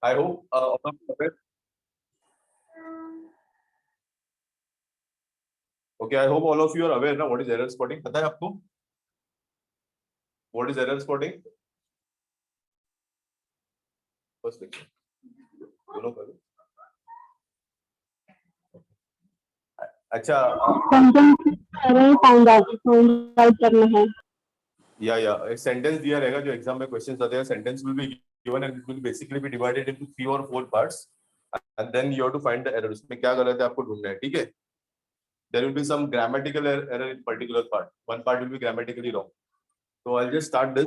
I hope all of you are aware. Okay, I hope all of you are aware now what is error spotting. पता है आपको? What is error spotting? First lecture. दोनों करो. अच्छा. error find out करना है. Yeah. एक sentence दिया रहेगा जो एग्जाम में क्वेश्चंस आते हैं. Sentence will be given and it will basically be divided into 3 or 4 parts, and then you have to find the errors. में क्या गलत है आपको ढूंढना है, ठीक है? There will be some grammatical error in particular part. One part will be grammatically wrong. So I'll just start this.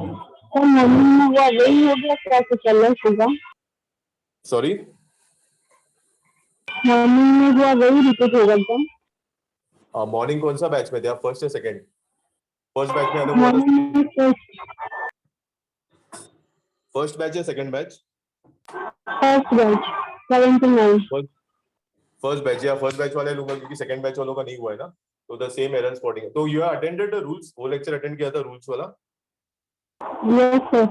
वही हो गया क्या चल रहा है? Sorry. मॉर्निंग में हुआ वही रिपीट होगा एकदम. मॉर्निंग कौन सा बैच में थे आप, फर्स्ट या सेकंड? फर्स्ट बैच में अलग हुआ था. फर्स्ट बैच या second batch? First batch 7 to 9. First batch या फर्स्ट बैच वाले लूंगा क्योंकि सेकंड बैच वालों का नहीं हुआ है ना. तो द सेम एरर स्पॉटिंग है. तो you have attended the rules, वो लेक्चर अटेंड किया था रूल्स वाला? Yes sir.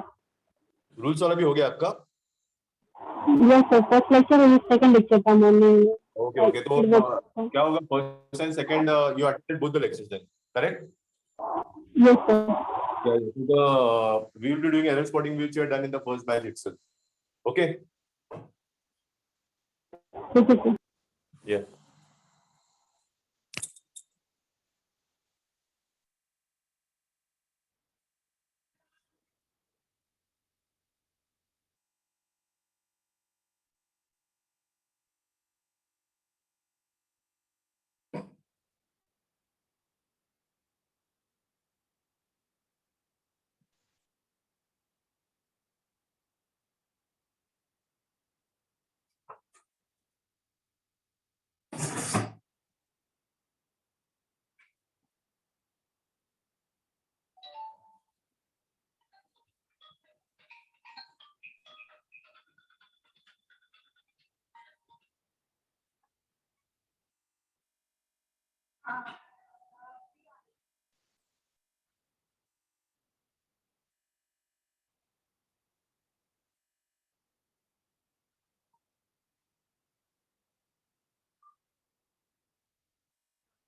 रूल्स वाला भी हो गया आपका? Yes sir. फर्स्ट लेक्चर और सेकंड लेक्चर था मॉर्निंग. ओके. तो क्या होगा, first and second you attended both the lectures then, correct? Yes sir. We will be doing error spotting which you have done in the first batch itself. Okay? Yeah.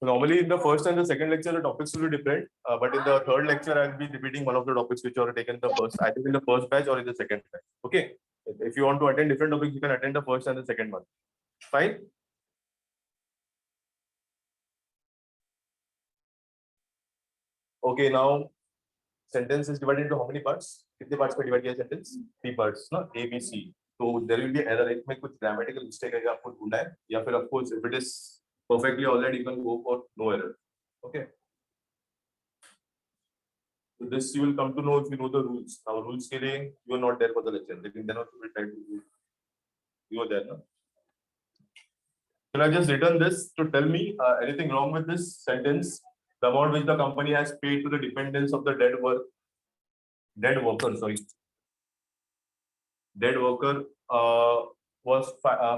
Normally in the first and the second lecture the topics will be different, but in the third lecture I will be repeating one of the topics which you have taken in the first, I think in the first batch or in the second batch. Okay, if you want to attend different topics you can attend the first and the second one. Fine. Okay, now sentence is divided into how many parts? कितने parts में divide किया sentence? 3 parts ना, A B C. तो there will be error, इसमें कुछ grammatical mistake है आपको ढूंढना है, या फिर of course if it is perfectly already you can go for no error. Okay. So this you will come to know if you know the rules. Now rules के लिए you are not there for the lecture, लेकिन then also will try to you are there ना. So I just written this to tell me anything wrong with this sentence. The amount which the company has paid to the dependents of the dead worker was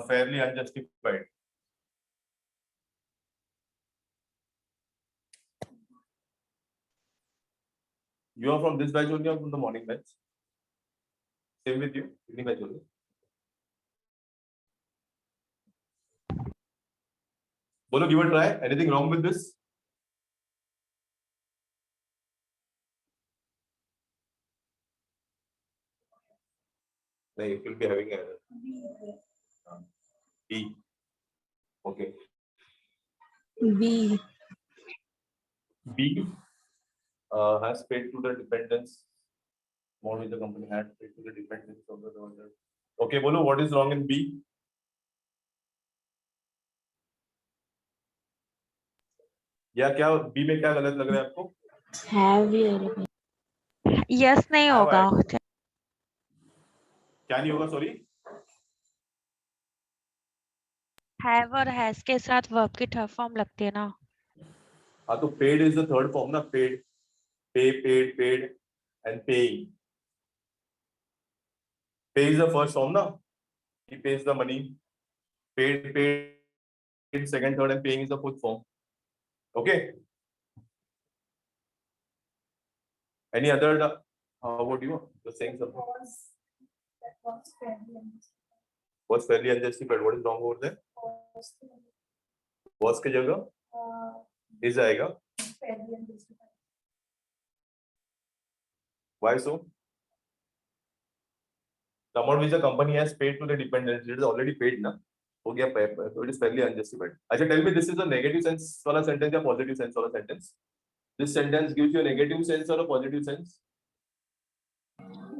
fairly unjustified. You are from this batch only or from the morning batch? Same with you, evening batch only. Bolo, give a try. Anything wrong with this? No, you will be having error. B. Okay. B. B has paid to the dependents. More which the company had paid to the dependents of the owner. Okay, Bolo, what is wrong in B? या क्या B में क्या गलत लग रहा है आपको? Yes नहीं होगा. क्या नहीं होगा? सॉरी. हैव और हैज के साथ वर्ब की थर्ड फॉर्म लगती है ना. हाँ, तो paid is the third form ना. Paid, paid and paying. Pay is the first form ना. He pays the money. Paid second, third and paying is the fourth form. Okay. Any other? How about you? You're saying something. Was fairly unjustified. What is wrong over there? Was के जगह is आएगा. Why so? The amount which the company has paid to the dependents, it is already paid, na? हो गया, so it is fairly unjustified. अच्छा, tell me, this is a negative sense वाला sentence या positive sense वाला sentence? This sentence gives you a negative sense or a positive sense?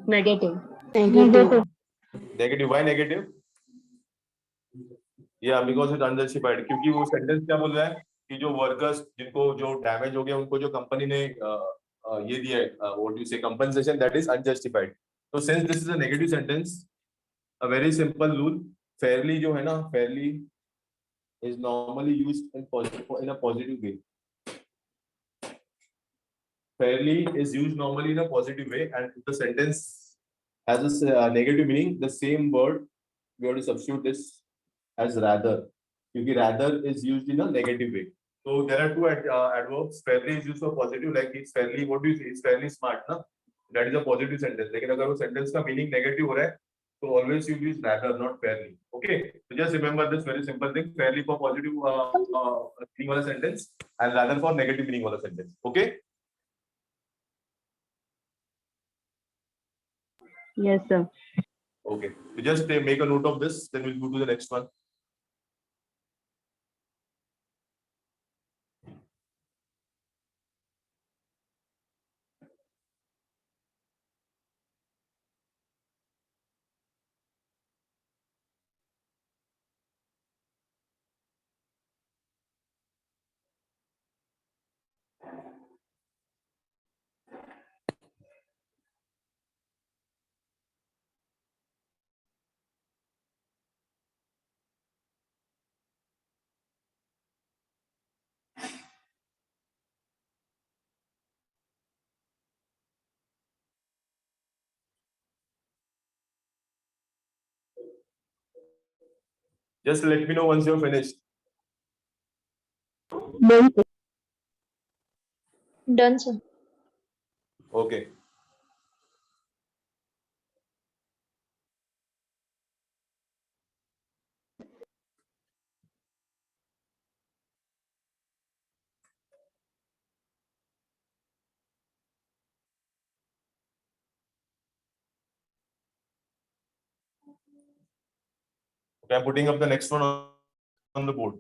Negative. Negative. Negative. Why negative? Yeah, because it's unjustified. क्योंकि वो sentence क्या बोल रहा है कि जो workers जिनको जो damage हो गया उनको जो company ने ये दिया है, what do you say, compensation, that is unjustified. So since this is a negative sentence, a very simple rule, fairly जो है ना, fairly is normally used in a positive way. Fairly is used normally in a positive way, and if the sentence has a negative meaning, the same word we have to substitute this as rather, because rather is used in a negative way. So there are two adverbs. Fairly is used for positive, like it's fairly, what do you say, it's fairly smart, na? That is a positive sentence. लेकिन अगर वो sentence का meaning negative हो रहा है, so always you use rather, not fairly. Okay, so just remember this very simple thing: fairly for positive meaning वाला sentence, and rather for negative meaning वाला sentence. Okay. Yes, sir. Okay. So just make a note of this. Then we'll go to the next one. Just let me know once you're finished. Done, sir. Done, sir. Okay. Okay, I'm putting up the next one on the board.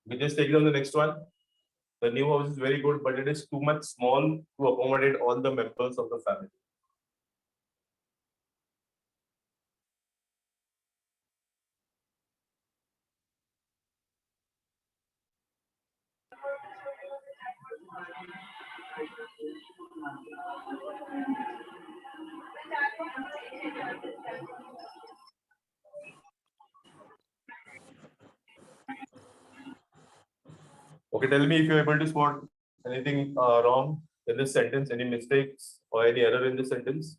We just take it on the next one. The new house is very good, but it is too much small to accommodate all the members of the family. Okay, tell me if you're able to spot anything wrong in this sentence, any mistakes or any error in this sentence.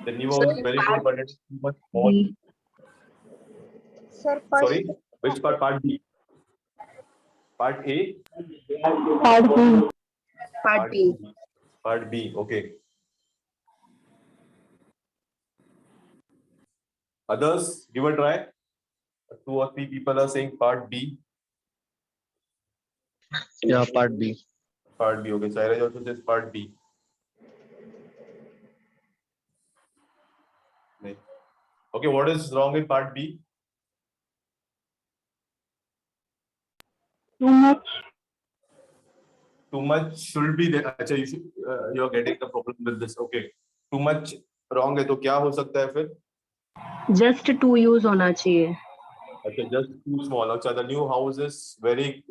The new house is very good, but it's too much small. Sir, Sorry, which part? Part B. Part A. Part B. Part B. Part B. Okay. Others, give a try. 2 or 3 people are saying part B. Yeah, part B. Part B. Okay. Sairaj also says part B. Okay, what is wrong in part B? Too much. Too much should be there. अच्छा, you are getting the problem with this. Okay, too much wrong है तो क्या हो सकता है फिर? Just to use होना चाहिए. Okay, just too small. अच्छा, the new house is very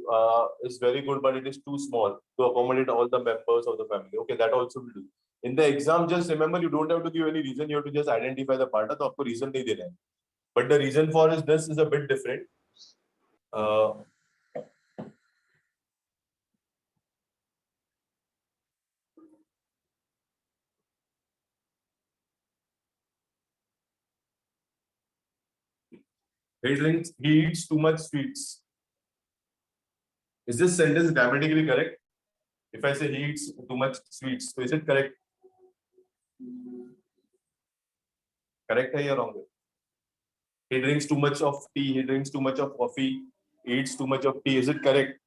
good, but it is too small to accommodate all the members of the family. Okay, that also will do. In the exam, just remember you don't have to give any reason. You have to just identify the part. तो आपको reason नहीं देना है. But the reason for this is a bit different. He eats too much sweets. Is this sentence grammatically correct? If I say he eats too much sweets, so is it correct? Correct है या wrong है? He drinks too much of tea. He drinks too much of coffee. He eats too much of tea. Is it correct?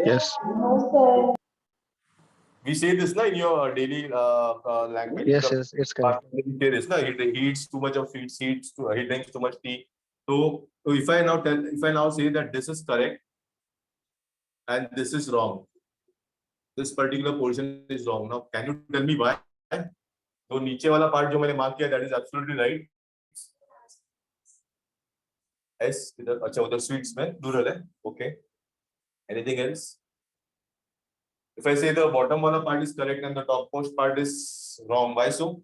Yes. We say this na in your daily language. Yes, yes, it's correct. We say this na. He eats too much of sweets. He drinks too much tea. So if I now say that this is correct and this is wrong, this particular portion is wrong. Now, can you tell me why? तो नीचे वाला part जो मैंने mark किया, that is absolutely right. S इधर अच्छा उधर sweets में plural है. Okay. Anything else? If I say the bottom wala part is correct and the topmost part is wrong, why so?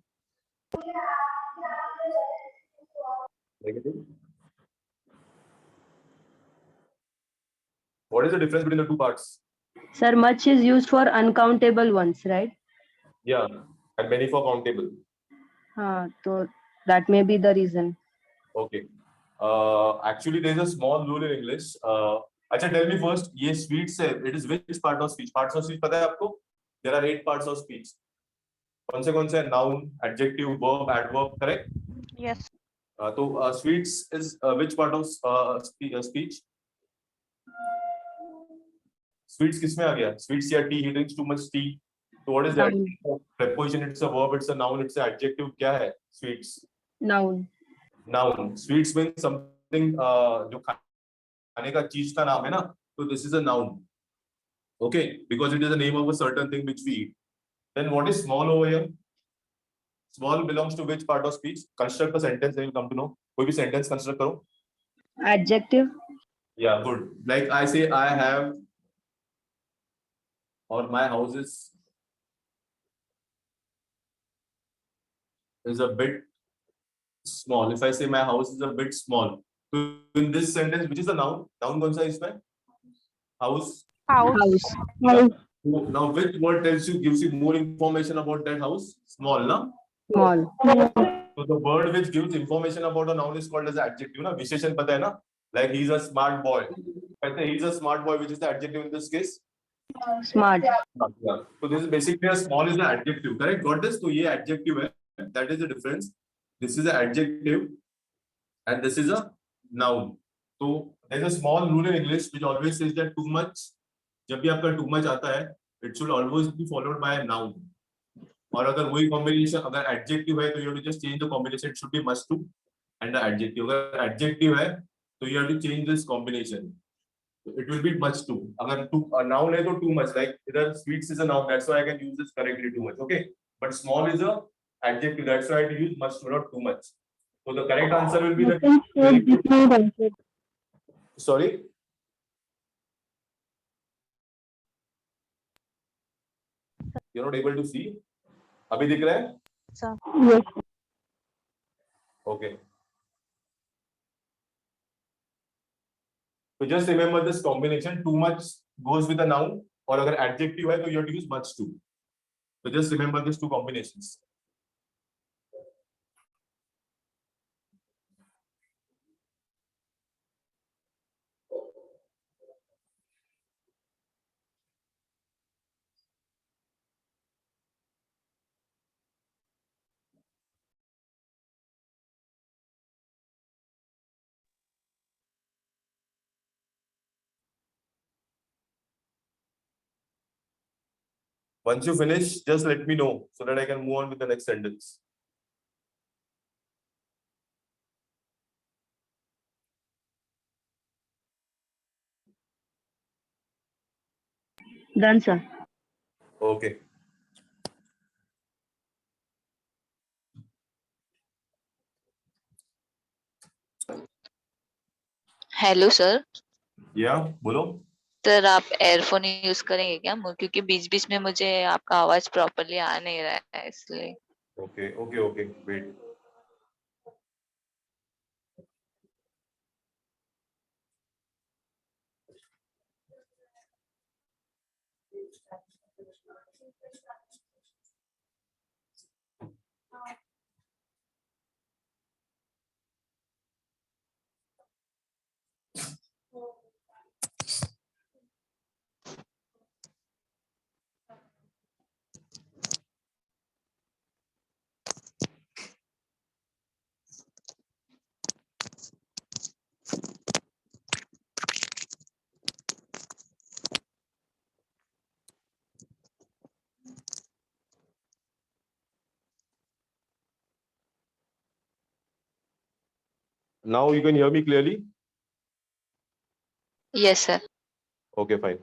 Negative. What is the difference between the two parts? Sir, much is used for uncountable ones, right? Yeah, and many for countable. So that may be the reason. Okay. Actually, there is a small rule in English. अच्छा, tell me first, ये sweets है. It is which part of speech? Parts of speech पता है आपको? There are 8 parts of speech. कौन से? Noun, adjective, verb, adverb, correct? Yes. तो sweets is which part of speech? Sweets किसमें आ गया? Sweets या tea? He drinks too much tea. So what is that? Preposition, it's a verb, it's a noun, it's an adjective. क्या है? Sweets. Noun. Noun. Sweets means something जो खाने का चीज का नाम है ना, तो this is a noun. Okay, because it is the name of a certain thing which we eat. Then what is small over here? Small belongs to which part of speech? Construct a sentence, then you come to know. कोई भी sentence construct करो. Adjective. Yeah, good. Like I say, I have, or my house is a bit small. If I say my house is a bit small, so in this sentence, which is the noun? Noun कौन सा है इसमें? House. House. House. So now which word gives you more information about that house? Small, na? Small. So the word which gives information about a noun is called as an adjective, na? विशेषण पता है ना? Like he's a smart boy. I say he's a smart boy, which is the adjective in this case? Smart. Yeah. So this is basically a small is an adjective, correct? Got this? So ये adjective है. That is the difference. This is an adjective, and this is a noun. So there's a small rule in English which always says that too much. जब भी आपका too much आता है, it should always be followed by a noun. और अगर वही combination अगर adjective है तो you have to just change the combination. It should be must to and the adjective. अगर adjective है तो you have to change this combination. So it will be much to. अगर a noun है तो too much. Like इधर sweets is a noun. That's why I can use this correctly too much. Okay. But small is a adjective. That's why I use much to, not too much. So the correct answer will be the. Sorry. You're not able to see. अभी दिख रहा है? Sir. Yes. Okay. So just remember this combination. Too much goes with a noun, और अगर adjective है तो you have to use much to. So just remember these two combinations. Once you finish, just let me know so that I can move on with the next sentence. Done, sir. Okay. Hello sir. Yeah, बोलो. Sir आप earphone use करेंगे क्या क्योंकि बीच बीच में मुझे आपका आवाज properly आ नहीं रहा है इसलिए. Okay, okay, okay. Wait. Now you can hear me clearly? Yes sir. Okay, fine.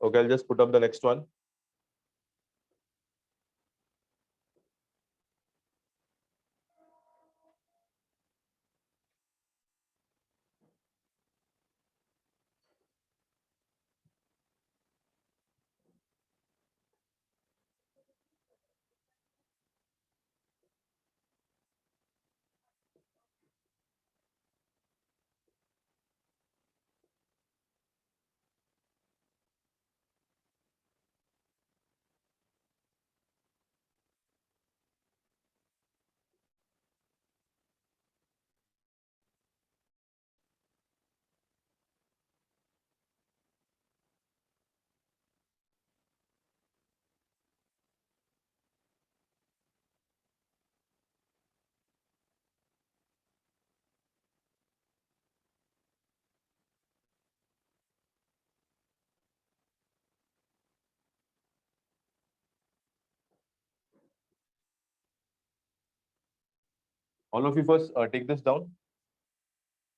Okay, I'll just put up the next one. All of you first take this down.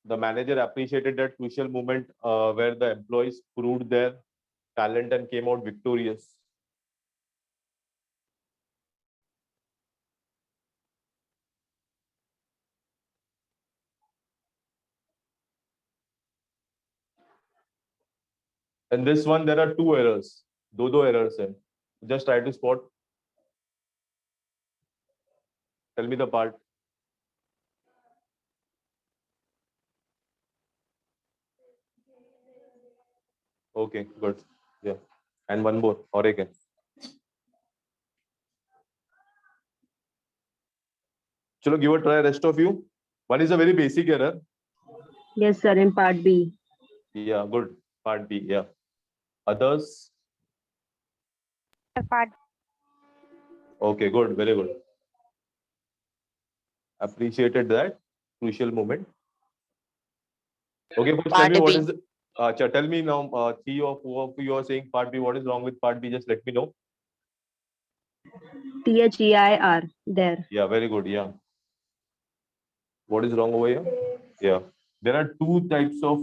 The manager appreciated that crucial moment where the employees proved their talent and came out victorious. In this one, there are two errors. Do errors. Just try to spot. Tell me the part. Okay, good. Yeah. And one more. Or again. Chalo, give a try, rest of you. One is a very basic error. Yes, sir. In part B. Yeah, good. Part B. Yeah. Others. Part Okay, good. Very good. Appreciated that crucial moment. Okay, first tell Part me what B. is the, tell me now, three of who of you are saying part B. What is wrong with part B? Just let me know. THEIR. There. Yeah, very good. Yeah. What is wrong over here? Yeah. There are two types of,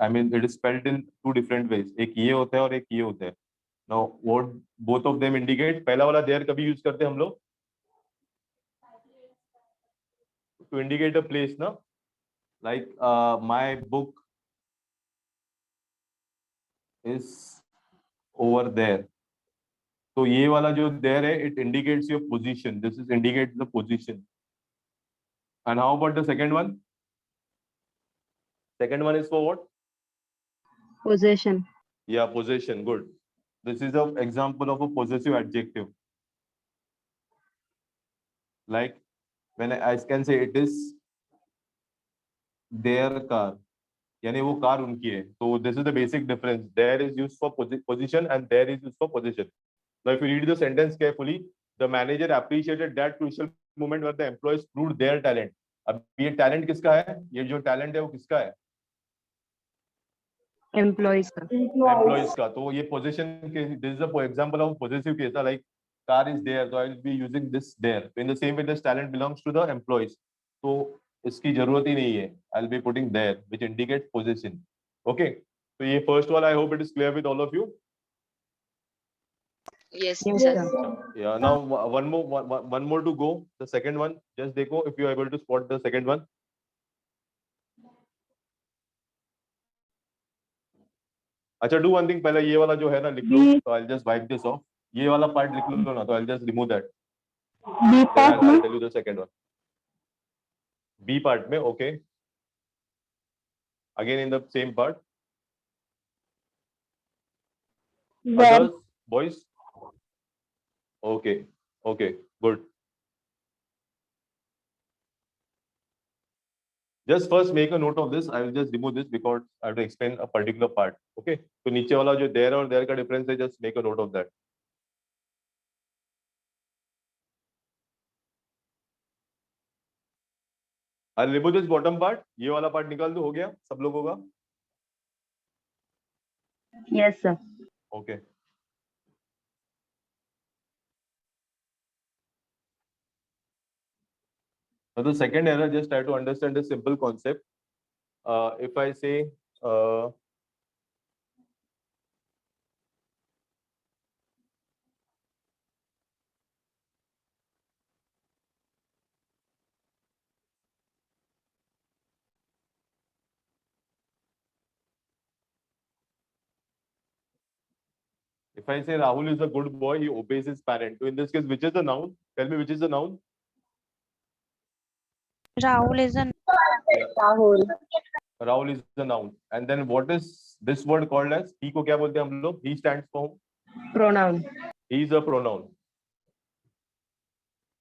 I mean, it is spelled in two different ways. एक ये होता है और एक ये होता है. Now, what both of them indicate? पहला वाला there कभी use करते हैं हम लोग? To indicate a place, ना? Like my book is over there. तो ये वाला जो there है, it indicates your position. This is indicates the position. And how about the second one? Second one is for what? Possession. Yeah, possession. Good. This is an example of a possessive adjective. Like when I can say it is their car. यानी वो car उनकी है. So this is the basic difference. There is used for position and there is used for possession. Now if you read the sentence carefully, the manager appreciated that crucial moment where the employees proved their talent. अब ये talent किसका है? ये जो talent है वो किसका है? Employees. Sir. Employees का. तो ये possession के, this is a example of possessive case. Like car is there, so I will be using this there. In the same way, this talent belongs to the employees. So इसकी जरूरत ही नहीं है. I'll be putting there, which indicates possession. Okay. तो ये first वाला, I hope it is clear with all of you. Yes, Yes, sir. sir. Yeah, now one more to go. The second one, just देखो if you are able to spot the second one. अच्छा, do one thing, पहले ये वाला जो है ना लिख लो, तो I'll just wipe this off. ये वाला part लिख लो ना, तो I'll just remove that. B Then part I'll में tell you the second one. B part में, okay. Again in the same part. where Others, boys. Okay, okay, good. Just first make a note of this. I will just remove this because I have to explain a particular part. Okay. तो नीचे वाला जो there और there का difference है, just make a note of that. I'll remove this bottom part. ये वाला part निकाल दो, हो गया सब लोगों का. Yes, sir. Okay. Now the second error, just try to understand this simple concept. If I say if I say Rahul is a good boy, he obeys his parent. So in this case, which is the noun? Tell me which is the noun? Rahul is a Rahul. Rahul is the noun. And then what is this word called as? He को क्या बोलते हैं हम लोग? He stands for Pronoun. he is a pronoun.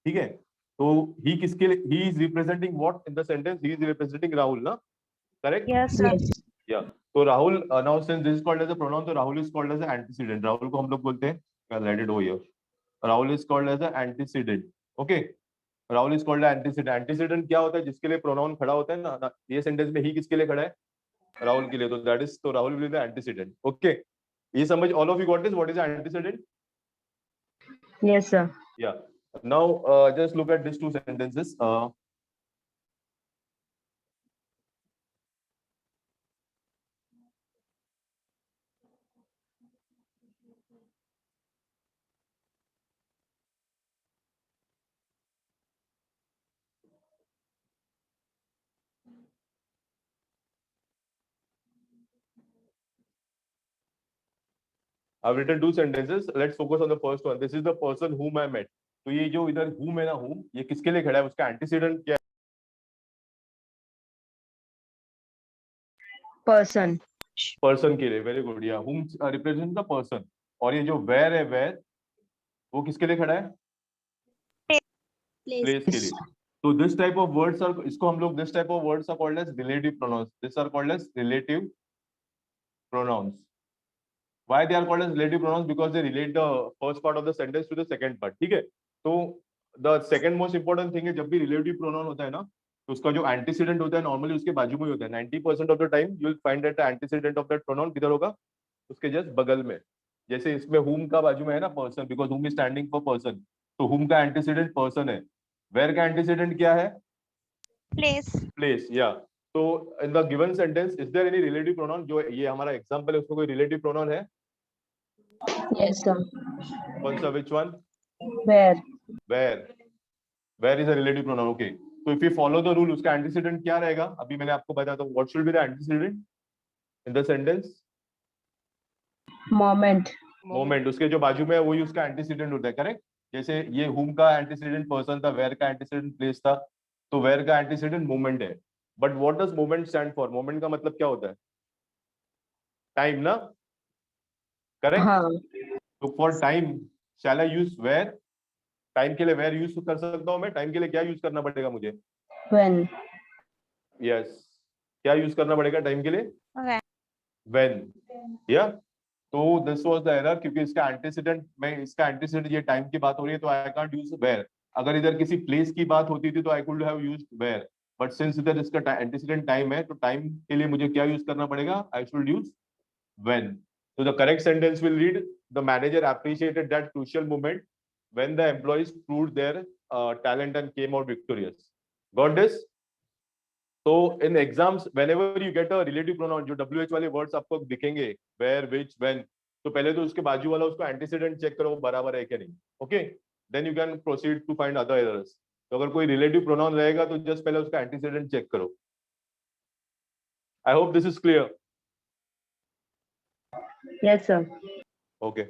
ठीक है? तो he किसके लिए? He is representing what in the sentence? He is representing Rahul, ना? Correct? yes sir. Yes. Yeah. So Rahul, now since this is called as a pronoun, so Rahul is called as an antecedent. Rahul को हम लोग बोलते हैं. I'll write it over here. Rahul is called as an antecedent. Okay. Rahul is called an antecedent. Antecedent क्या होता है? जिसके लिए pronoun खड़ा होता है ना? ये sentence में he किसके लिए खड़ा है? Rahul के लिए. तो that is, तो Rahul will be the antecedent. Okay. ये समझ, all of you got this? What is an antecedent? Yes, sir. Yeah. Now just look at these two sentences. I've written two sentences. Let's focus on the first one. This is the person whom I met. तो ये जो इधर whom है ना, whom, ये किसके लिए खड़ा है? उसका antecedent क्या है? Person. Person के लिए. Very good. Yeah. Whom represents the person. और ये जो where है, where, वो किसके लिए खड़ा है? Place के लिए. So this type of words are, इसको हम लोग, this type of words are called as relative pronouns. These are called as relative pronouns. Why they are called as relative pronouns? Because they relate the first part of the sentence to the second part. ठीक है? तो the second most important thing है, जब भी relative pronoun होता है ना, तो उसका जो antecedent होता है normally उसके बाजू में ही होता है. 90% of the time you will find that the antecedent of that pronoun किधर होगा? उसके just बगल में. जैसे इसमें whom का बाजू में है ना person, because whom is standing for person. तो whom का antecedent person है. Where का antecedent क्या है? Place. Place. Yeah. तो in the given sentence, is there any relative pronoun? जो ये हमारा example है, उसमें कोई relative pronoun है? Yes, sir. कौन सा? Which one? Where? Where? Where is a relative pronoun? Okay. So if you follow the rule, उसका antecedent क्या रहेगा? अभी मैंने आपको बताया था. What should be the antecedent in the sentence? Moment. Moment. उसके जो बाजू में है वही उसका antecedent होता है. Correct? जैसे ये whom का antecedent person था, where का antecedent place था, तो where का antecedent moment है. But what does moment stand for? Moment का मतलब क्या होता है? Time ना? Correct? हाँ. So for time, shall I use where? Time के लिए वेयर यूज कर सकता हूं मैं. टाइम के लिए क्या यूज करना पड़ेगा मुझे? When. यस. क्या यूज करना पड़ेगा टाइम के लिए? When. व्हेन. या. तो दिस वाज द एरर, क्योंकि इसका एंटीसीडेंट में, इसका एंटीसीडेंट ये टाइम की बात हो रही है, तो आई कांट यूज वेयर. अगर इधर किसी प्लेस की बात होती थी तो I could have used where, but since इधर इसका एंटीसीडेंट टाइम है, तो टाइम के लिए मुझे क्या यूज करना पड़ेगा? I should use when. So the correct sentence will read, the manager appreciated that crucial moment when the employees proved their talent and came out victorious. Got this? So in exams, whenever you get a relative pronoun, जो WH वाले words आपको दिखेंगे, where, which, when, तो पहले तो उसके बाजू वाला उसको antecedent check करो वो बराबर है क्या नहीं, okay? Then you can proceed to find other errors. तो अगर कोई relative pronoun रहेगा तो just पहले उसका antecedent check करो. I hope this is clear. Yes, sir. Okay.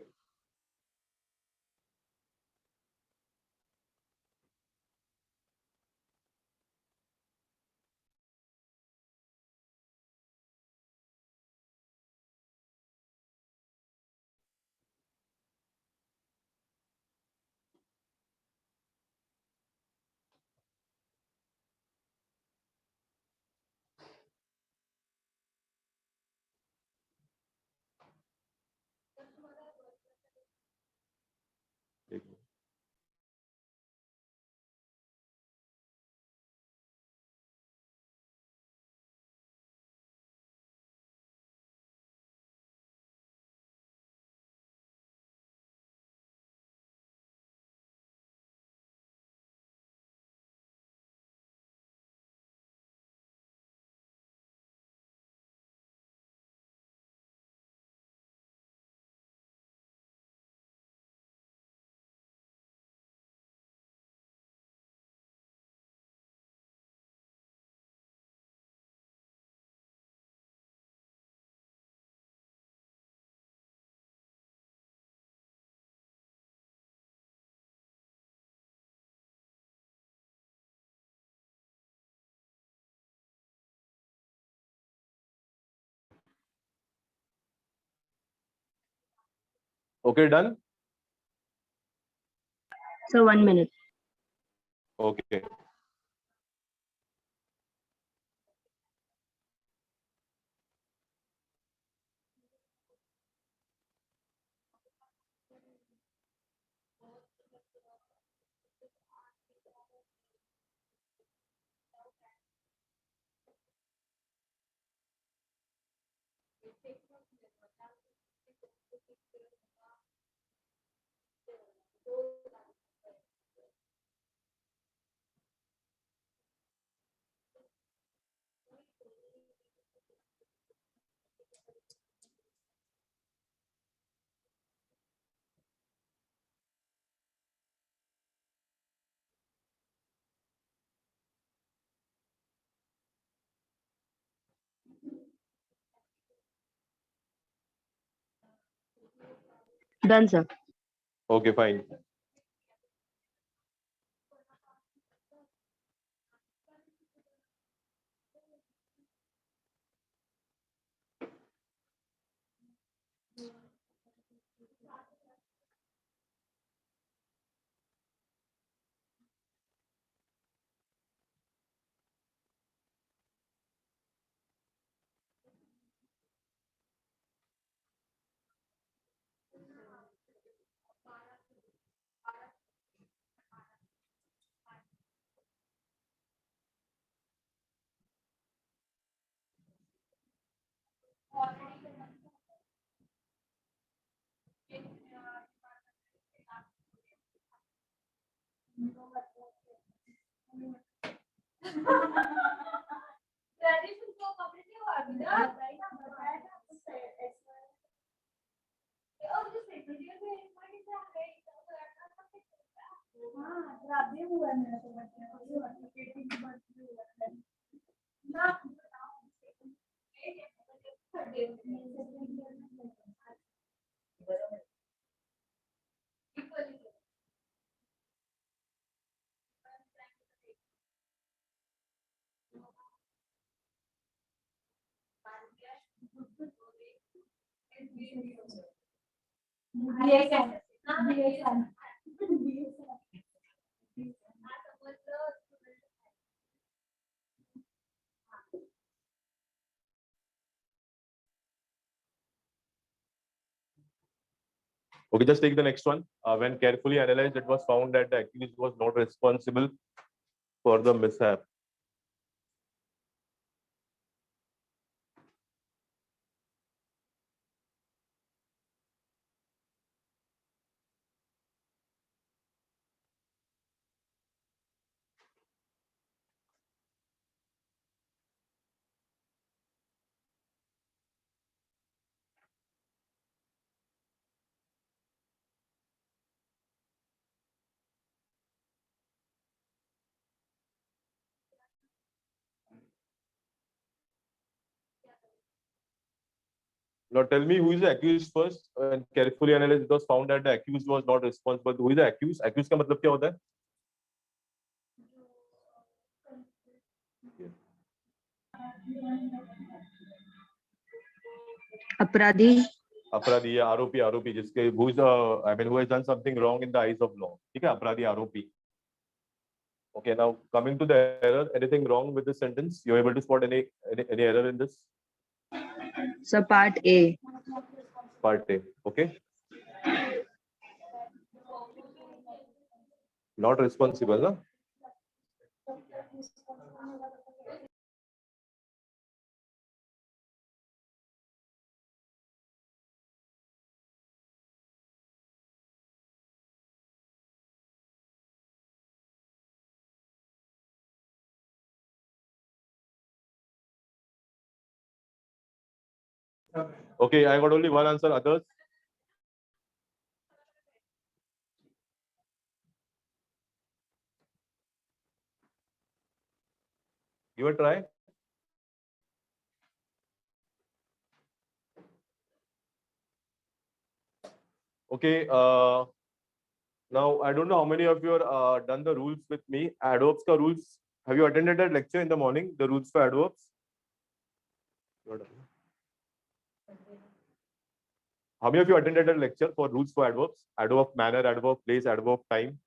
Okay, done? So 1 minute. Okay. Done, sir. Okay, fine. Okay, just take the next one. When carefully analyzed, it was found that the accused was not responsible for the mishap. Now tell me who is the accused first and carefully analyze. It was found that the accused was not responsible. Who is the accused? Accused का मतलब क्या होता है? अपराधी. अपराधी या आरोपी आरोपी जिसके who is I mean who has done something wrong in the eyes of law. ठीक है अपराधी आरोपी. Okay, now coming to the error, anything wrong with this sentence? You are able to spot any error in this? So part A. Part A. Okay. Not responsible, no? Okay, I got only one answer. Others? Give a try. Okay. Now I don't know how many of you are done the rules with me. Adverbs ka rules. Have you attended that lecture in the morning? The rules for adverbs. How many of you attended that lecture for rules for adverbs? Adverb of manner, adverb of place, adverb of time.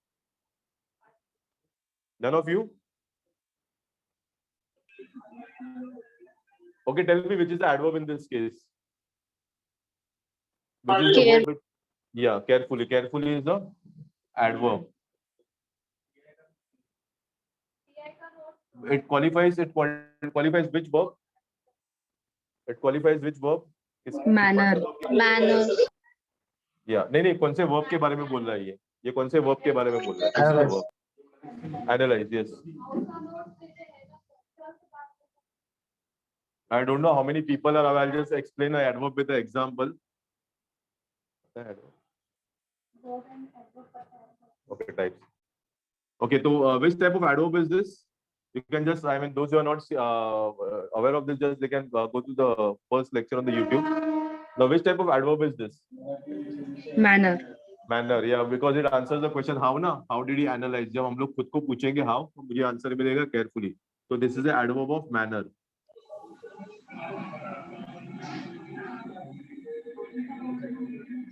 None of you? Okay, tell me which is the adverb in this case. Which is the verb? Yeah, carefully. Carefully is the adverb. It qualifies which verb? It qualifies which verb? Manner. Manner. Yeah, नहीं कौन से verb के बारे में बोल रहा है ये कौन से verb के बारे में बोल रहा है? Which is the verb? Analyze, yes. I don't know how many people are. I'll just explain an adverb with an example. Okay, types. Okay, so which type of adverb is this? You can just, I mean, those who are not aware of this, just they can go to the first lecture on the YouTube. Now, which type of adverb is this? Manner. Manner, yeah, because it answers the question how ना? How did he analyze? जब हम लोग खुद को पूछेंगे how, तो मुझे answer मिलेगा carefully. So this is the adverb of manner.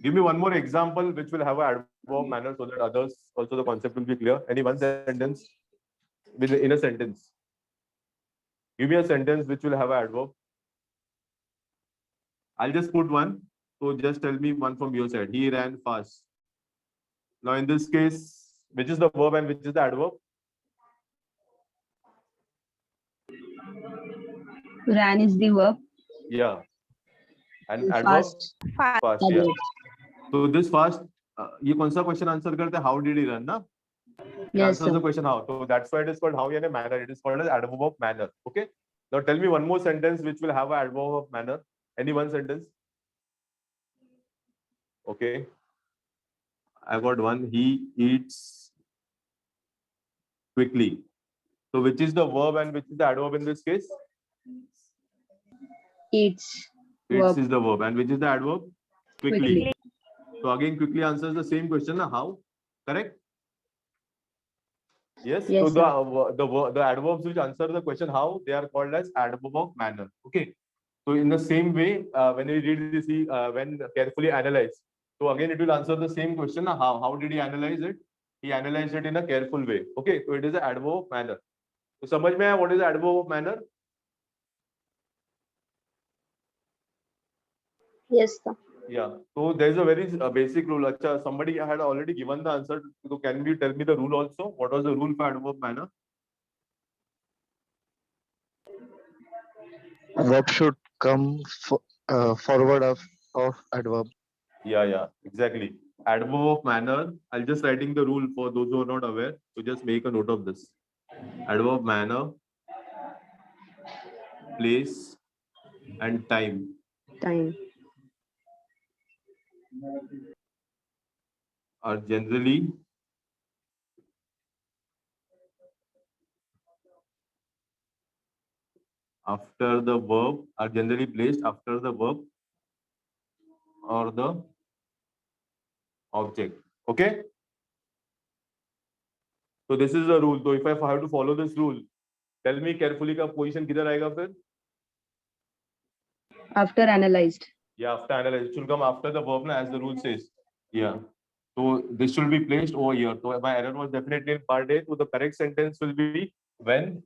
Give me one more example which will have an adverb of manner so that others also the concept will be clear. Any one sentence in a sentence. Give me a sentence which will have an adverb. I'll just put one. So just tell me one from your side. He ran fast. Now in this case, which is the verb and which is the adverb? Ran is the verb. Yeah. And adverb? Fast. Fast, yeah. So this fast, ये कौन सा question answer करते हैं? How did he run? ना? It Yes, answers the sir. question how. So that's why it is called how in a manner. It is called as adverb of manner. Okay. Now tell me one more sentence which will have an adverb of manner. Any one sentence? Okay. I got one. He eats quickly. So which is the verb and which is the adverb in this case? Eats. Eats Verb. is the verb. And which is the adverb? Quickly. Quickly. So again, quickly answers the same question. How? Correct? Yes. Yes, So the adverbs which answer the question how, they are called as adverb of manner. Okay. So in the same way, when we read this, when carefully analyze. So again, it will answer the same question. How? How did he analyze it? He analyzed it in a careful way. Okay. So it is an adverb of manner. So समझ में आया what is the adverb of manner? Yes, sir. Yeah. So there is a very basic rule. Achha, somebody had already given the answer. So can you tell me the rule also? What was the rule for adverb of manner? Verb should come forward of adverb. Yeah, exactly. Adverb of manner. I'll just writing the rule for those who are not aware. So just make a note of this. Adverb of manner, place, and time. Time. Are generally after the verb, are generally placed after the verb or the object. Okay. So this is the rule. So if I have to follow this rule, tell me carefully का position किधर आएगा फिर? After analyzed. Yeah, after analyze. It should come after the verb as the rule says. Yeah. So this should be placed over here. So my error was definitely in part A. So the correct sentence will be when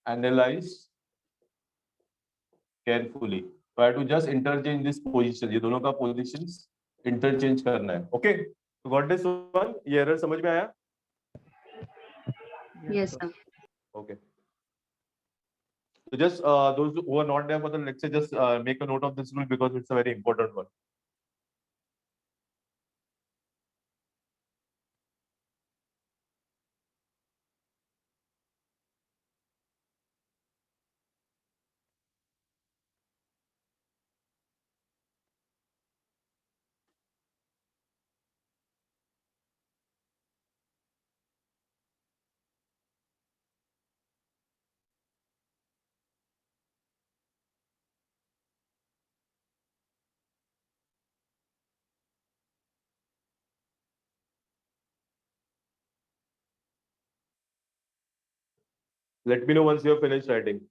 analyze carefully. So I have to just interchange this position. ये दोनों का positions interchange करना है. Okay. So got this one? ये error समझ में आया? Yes, sir. Okay. So just those who are not there for the lecture, just make a note of this rule because it's a very important one. Let me know once you have finished writing.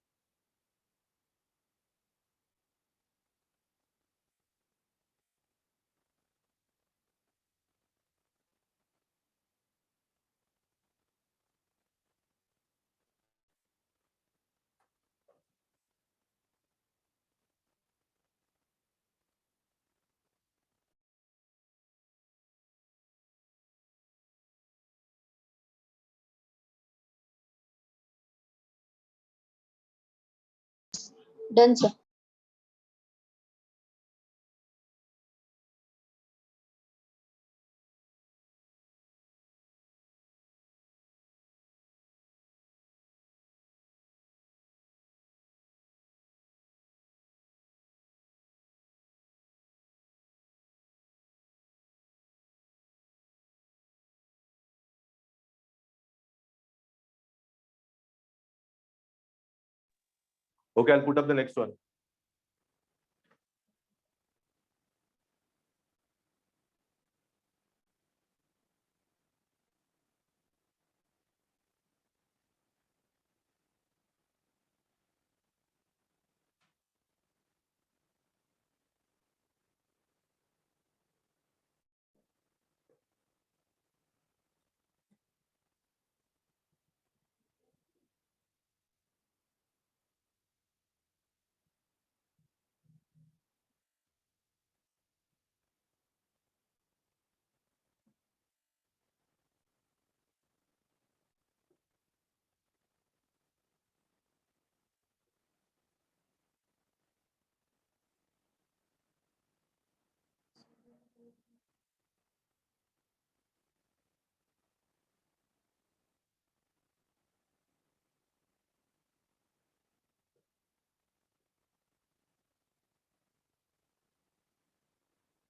Done, sir. Okay, I'll put up the next one.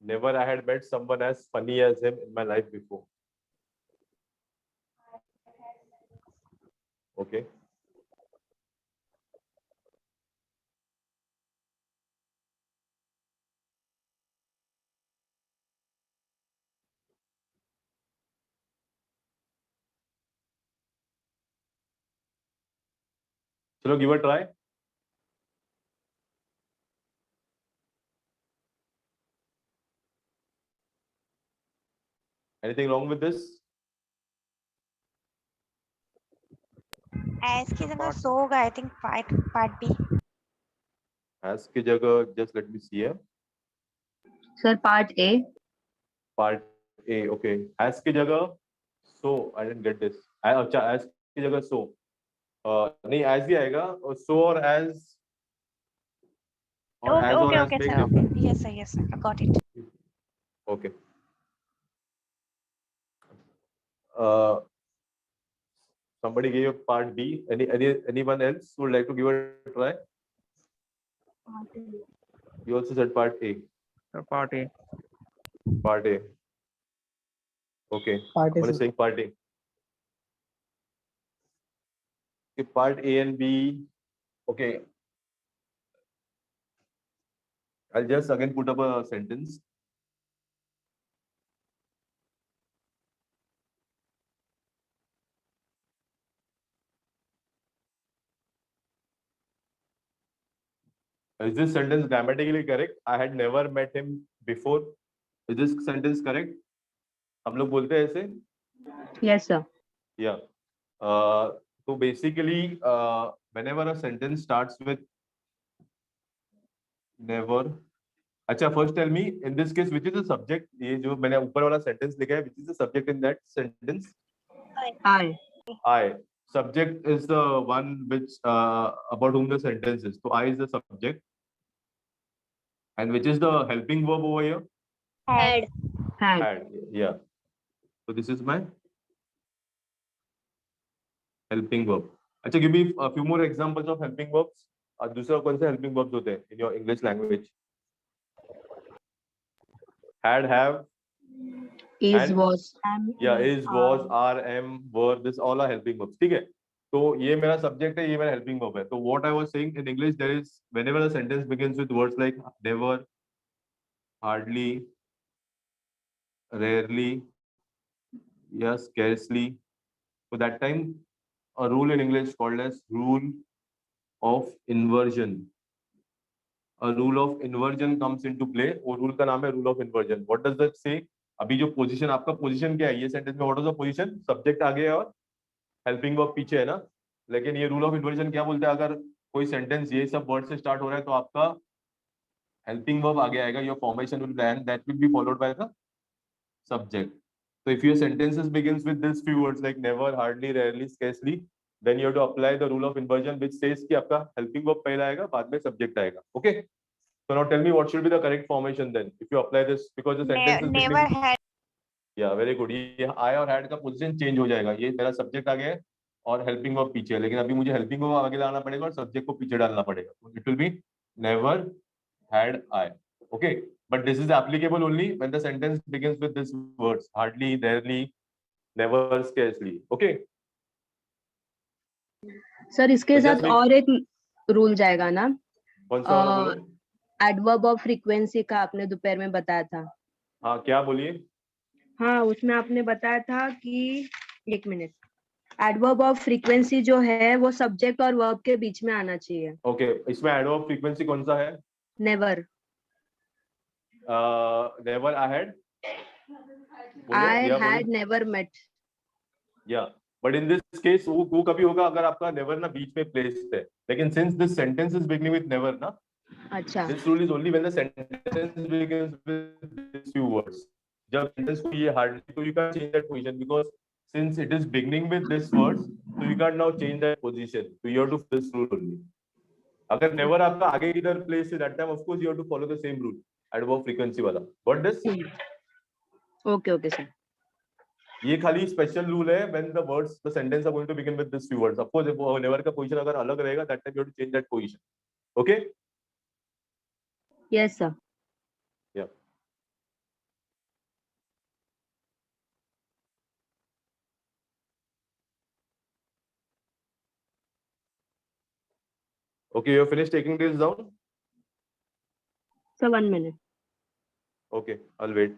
Never I had met someone as funny as him in my life before. Okay. Chalo, give a try. Anything wrong with this? As की जगह so होगा, I think part B. As की जगह, just let me see here. Sir, part A. Part A, okay. As की जगह, so I didn't get this. अच्छा, as की जगह so. नहीं, as भी आएगा. So और as. Or as or as Okay, make sir. difference. Yes, sir. I got it. Okay. Uh, somebody gave part B. Anyone else would like to give a try? You also said part A. Part A. Part A. Okay. Part I'm going to say part A. Okay, part A and B. Okay. I'll just again put up a sentence. Is this sentence grammatically correct? I had never met him before. Is this sentence correct? हम लोग बोलते हैं ऐसे? Yes, sir. Yeah. So basically, whenever a sentence starts with never. अच्छा, first tell me in this case which is the subject? ये जो मैंने ऊपर वाला sentence लिखा है, which is the subject in that sentence? I. I. Subject is the one which about whom the sentence is. So I is the subject. And which is the helping verb over here? Had. Had. Had. Yeah. So this is my helping verb. अच्छा, give me a few more examples of helping verbs. दूसरा कौन से helping verbs होते हैं in your English language? Had, have, Is, and was. yeah, is, was, are, am, were. This all are helping verbs. ठीक है? तो ये मेरा subject है, ये मेरा helping verb है. तो what I was saying in English, there is whenever a sentence begins with words like never, hardly, rarely, yeah, scarcely. So that time a rule in English called as rule of inversion. A rule of inversion comes into play. वो rule का नाम है rule of inversion. What does that say? अभी जो position आपका position क्या है? ये sentence में what is the position? Subject आगे है और helping verb पीछे है ना? लेकिन ये rule of inversion क्या बोलता है? अगर कोई sentence ये सब word से start हो रहा है तो आपका helping verb आगे आएगा. Your formation will then that will be followed by the subject. So if your sentences begins with these few words like never, hardly, rarely, scarcely, then you have to apply the rule of inversion which says कि आपका helping verb पहला आएगा, बाद में subject आएगा. Okay? So now tell me what should be the correct formation then if you apply this because the sentence is never beginning. had. Yeah, very good. ये I और had का position change हो जाएगा. ये मेरा subject आगे है और helping verb पीछे है. लेकिन अभी मुझे helping verb आगे लाना पड़ेगा और subject को पीछे डालना पड़ेगा. So it will be never had I. Okay, but this is applicable only when the sentence begins with these words: hardly, rarely, never, scarcely. Okay. Sir इसके तो साथ just और एक रूल जाएगा ना? कौन सा वाला बोलो? एडवर्ब ऑफ फ्रीक्वेंसी का आपने दोपहर में बताया था. हाँ, क्या बोलिए? हाँ, उसमें आपने बताया था कि एक मिनट, एडवर्ब ऑफ फ्रीक्वेंसी जो है वो सब्जेक्ट और वर्ब के बीच में आना चाहिए. Okay, इसमें adverb frequency कौन सा है? Never. Never I had. I Yeah, had never met. Yeah, but in this case वो कभी होगा अगर आपका never ना बीच में placed है. लेकिन since this sentence is beginning with never ना, अच्छा. this rule is only when the sentence begins with these few words. जब sentence को ये hardly, so you can't change that position because since it is beginning with this words, so you can't now change that position. So you have to follow this rule only. अगर never आपका आगे किधर place है, that time of course you have to follow the same rule. Adverb frequency वाला. Got this? Okay okay sir. ये खाली special rule है when the words the sentence are going to begin with these few words. Of course if never का position अगर अलग रहेगा that time you have to change that position. Okay? Yes sir. Yeah. Okay, you have finished taking this down? Sir 1 minute. Okay, I'll wait.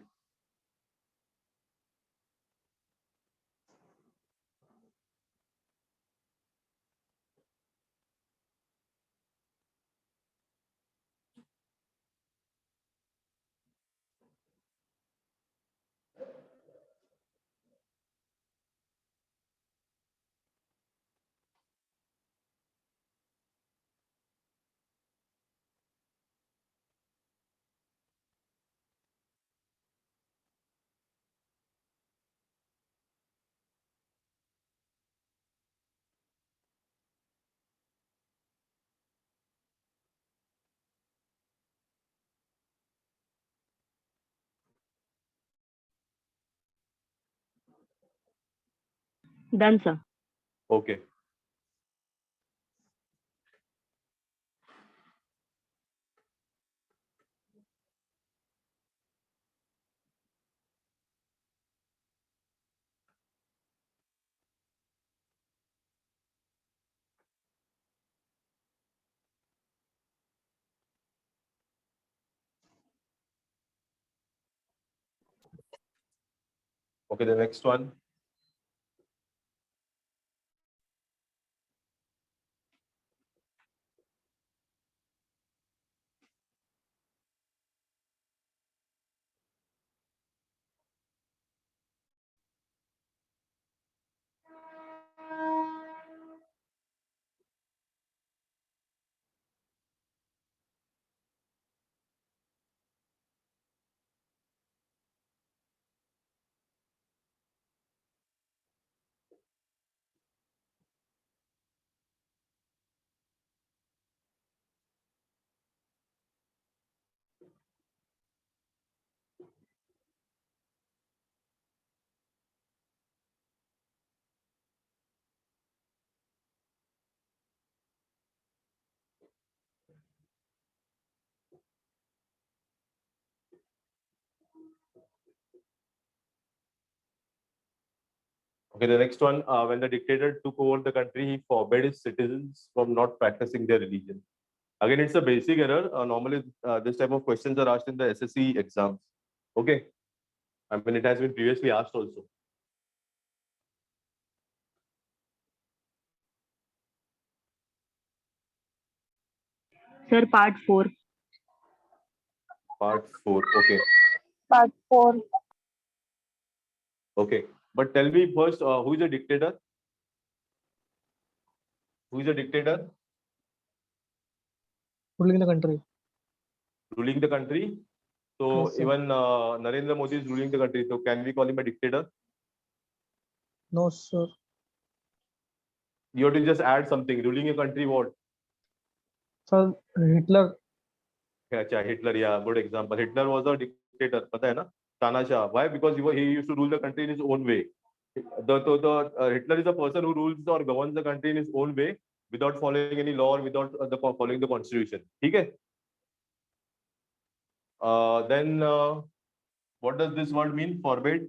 Done sir. Okay. Okay, the next one. Okay, the next one. When the dictator took over the country, he forbade his citizens from not practicing their religion. Again, it's a basic error. Normally, this type of questions are asked in the SSC exams. Okay, I mean it has been previously asked also. Sir, part 4. Part 4. Okay. Part 4. Okay. But tell me first, who is a dictator? Who is a dictator? Ruling the country. Ruling the country. So Yes, sir. even Narendra Modi is ruling the country. So can we call him a dictator? No, sir. You have to just add something. Ruling a country, what? Sir, Hitler. Acha, Hitler, yeah, good example. Hitler was a dictator, पता है ना? Tanasha. Why? Because he used to rule the country in his own way. Hitler is a person who rules or governs the country in his own way without following any law or without following the constitution. ठीक है? Then what does this word mean? Forbade?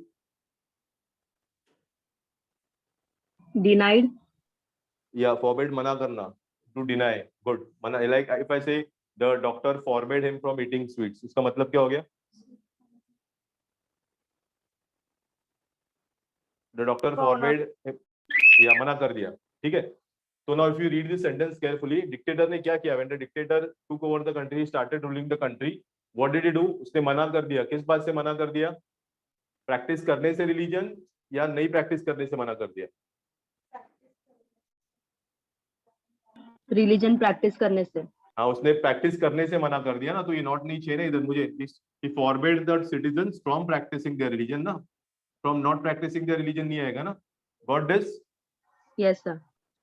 Denied. Yeah, forbade मना करना. To deny. Good. मना, like if I say the doctor forbade him from eating sweets, इसका मतलब क्या हो गया? The doctor forbade him. Yeah, मना कर दिया. ठीक है? So now if you read this sentence carefully, dictator ने क्या किया? When the dictator took over the country, he started ruling the country. What did he do? उसने मना कर दिया. किस बात से मना कर दिया? प्रैक्टिस करने से रिलीजन या नहीं प्रैक्टिस करने से मना कर दिया? रिलीजन प्रैक्टिस करने से. हाँ, उसने प्रैक्टिस करने से मना कर दिया ना, तो ये नॉट नहीं चाहिए ना इधर मुझे. He forbade the citizens from practicing their religion ना, from not practicing their religion नहीं आएगा ना. Got this? Yes, sir.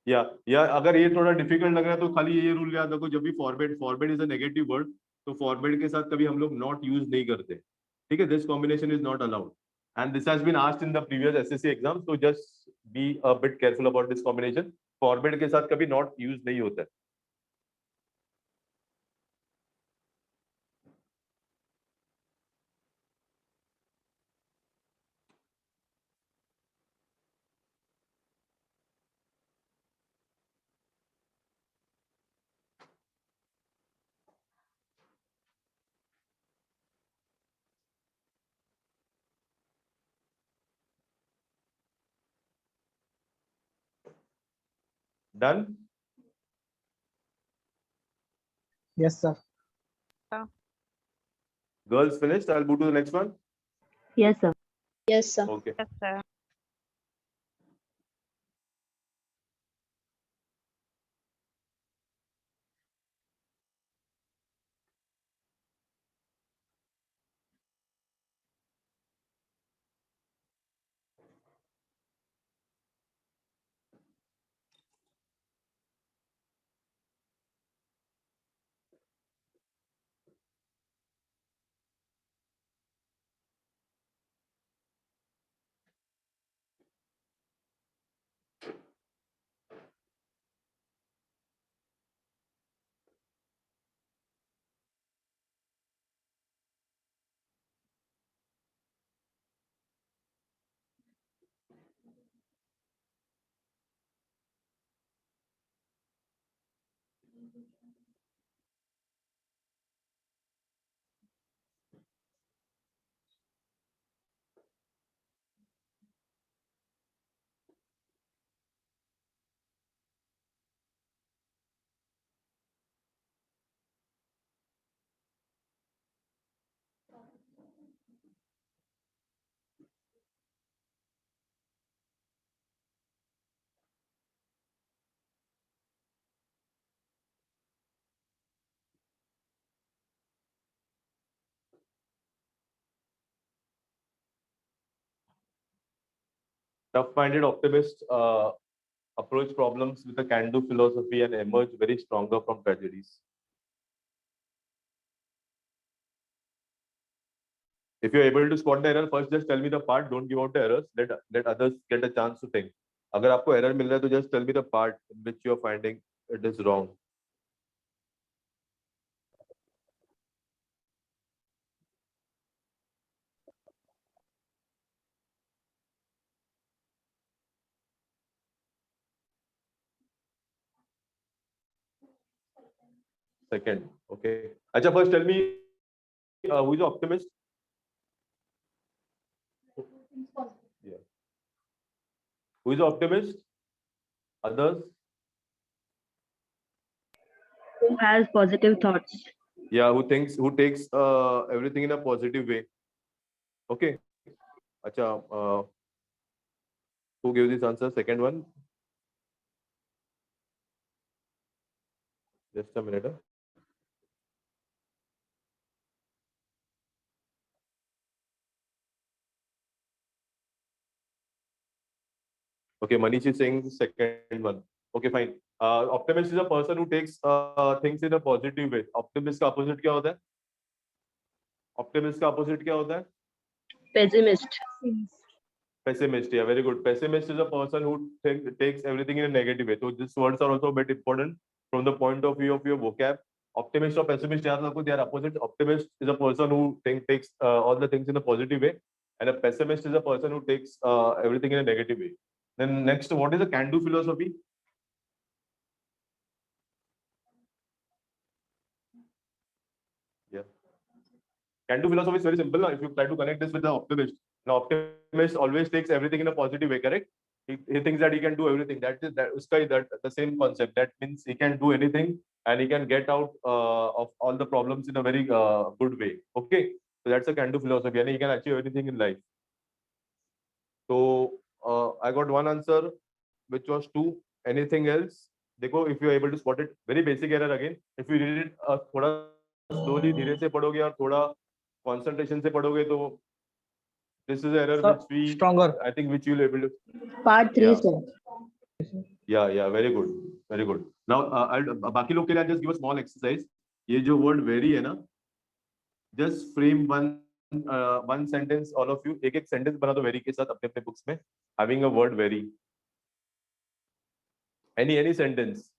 या अगर ये थोड़ा डिफिकल्ट लग रहा है तो खाली ये रूल याद रखो, जब भी forbid is a negative word, तो फॉरबिड के साथ कभी हम लोग नॉट यूज नहीं करते. ठीक है? This combination is not allowed and this has been asked in the previous SSC exam, so just be a bit careful about this combination. Forbid के साथ कभी नॉट यूज नहीं होता है. Done? Yes, sir. Girls finished? I'll move to the next one. Yes, sir. Yes, sir. Okay. Yes, sir. Tough-minded optimists approach problems with a can-do philosophy and emerge very stronger from tragedies. If you're able to spot the error, first just tell me the part. Don't give out the errors. Let others get a chance to think. अगर आपको error मिल रहा है तो just tell me the part in which you're finding it is wrong. Second, okay. Acha, first tell me who is the optimist? Yeah. Who is the optimist? Others? Who has positive thoughts? Yeah, who takes everything in a positive way. Okay. Acha, who gave this answer? Second one. Just a minute. Okay, Manish is saying the second one. Okay, fine. Optimist is a person who takes things in a positive way. Optimist का opposite क्या होता है? Optimist का opposite क्या होता है? Pessimist. Pessimist. Yeah, very good. Pessimist is a person who takes everything in a negative way. So these words are also a bit important from the point of view of your vocab. Optimist or pessimist, they are opposite. Optimist is a person who takes all the things in a positive way, and a pessimist is a person who takes everything in a negative way. Then next, what is a can-do philosophy? Yeah. Can-do philosophy is very simple. If you try to connect this with the optimist, now optimist always takes everything in a positive way, correct? He thinks that he can do everything. That the same concept. That means he can do anything and he can get out of all the problems in a very good way. Okay, so that's a can-do philosophy, and he can achieve anything in life. So I got one answer, which was 2. Anything else? देखो, if you are able to spot it, very basic error again. If you read it थोड़ा slowly, धीरे से पढ़ोगे और थोड़ा concentration से पढ़ोगे तो this is the error Sir, which we stronger. I think which you will able to. Part 3, Yeah. sir. Yeah, very good, very good. Now बाकी लोग के लिए just give a small exercise. ये जो word very है ना, just frame one sentence, all of you एक sentence बना दो very के साथ अपने अपने books में, having a word very. Any sentence.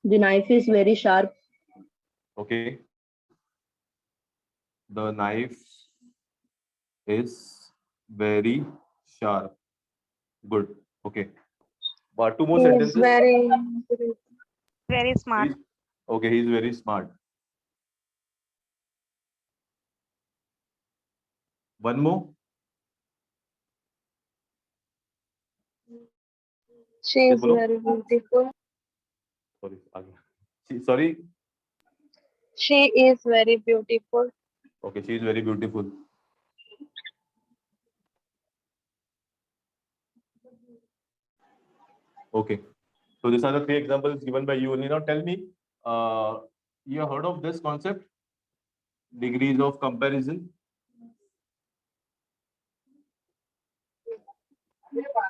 The knife is very sharp. Okay. The knife is very sharp. Good. Okay. But 2 more sentences. Very smart. Okay, he's very smart. One more. She is बोलो. very beautiful. Sorry. Sorry. She is very beautiful. Okay, she is very beautiful. Okay. So these are the 3 examples given by you only. Now tell me, you have heard of this concept? Degrees of comparison.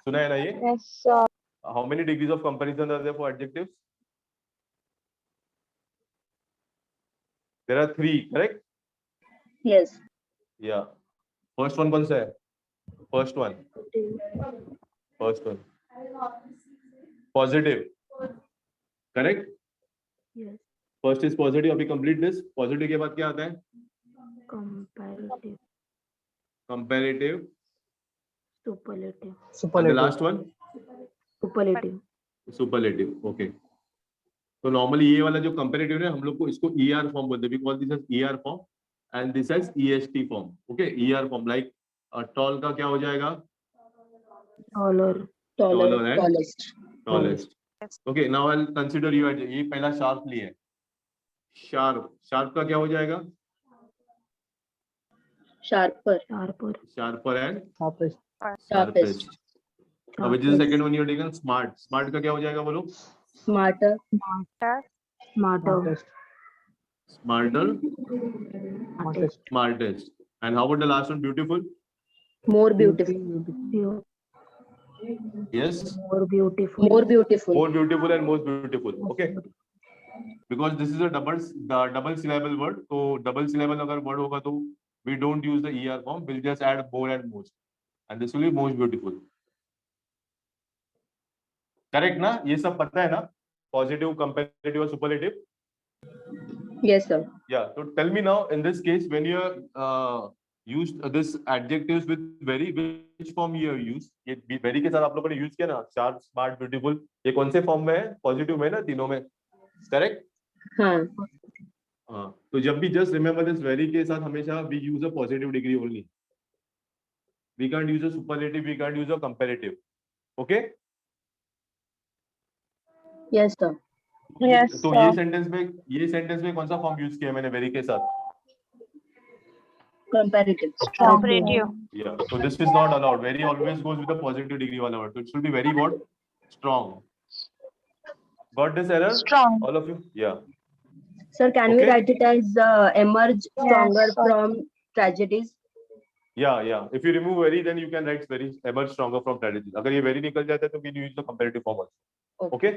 सुना है ना ये? Yes, sir. How many degrees of comparison are there for adjectives? There are 3, correct? Yes. Yeah. First one कौन सा है? First one. Positive. Correct? Yes. First is positive. अभी complete this. Positive के बाद क्या आता है? Comparative. Comparative. Superlative. And the Superlative. last one? Superlative. Superlative. Okay. तो normally ये वाला जो comparative है हम लोग को इसको ER form बोलते हैं. We call this as ER form and this as EST form. Okay, ER form like tall का क्या हो जाएगा? Taller. Taller and Tallest. tallest. Okay, now I'll consider you as ये पहला sharply है. Sharp. Sharp का क्या हो जाएगा? Sharper. Sharper and Sharpest. sharpest. Which is the second one you have taken? Smart. Smart का क्या हो जाएगा बोलो? Smarter. Smarter. Smarter. Smartest. Smarter, Smartest. smartest. And how about the last one? Beautiful? More Beauty. beautiful. Beauty. Yes. More beautiful. More beautiful. More beautiful and most beautiful. Okay. Because this is a double syllable word. So double syllable अगर word होगा तो we don't use the er form. We'll just add more and most. And this will be most beautiful. Correct ना? ये सब पता है ना? Positive, comparative और superlative. Yes, sir. Yeah. So tell me now, in this case, when you used this adjectives with very, which form you have used? ये very के साथ आप लोगों ने use किया ना? Sharp, smart, beautiful. ये कौन से form में है? Positive में ना? तीनों में. Correct? हाँ. हाँ. तो जब भी just remember this very के साथ हमेशा we use a positive degree only. We can't use a superlative. We can't use a comparative. Okay? Yes, sir. Yes, तो sir. ये सेंटेंस में कौन सा फॉर्म यूज किया मैंने very के साथ? Comparative. Comparative. Yeah. So this is not allowed. Very always goes with a positive degree वाला word. So it should be very what? Strong. Got this error? Strong. All of you? Yeah. Sir, can we Okay. write it as emerge stronger sir. from tragedies? Yeah, yeah. If you remove very, then you can write very ever stronger from tragedy. अगर ये very निकल जाता है तो we use the comparative form also. Okay.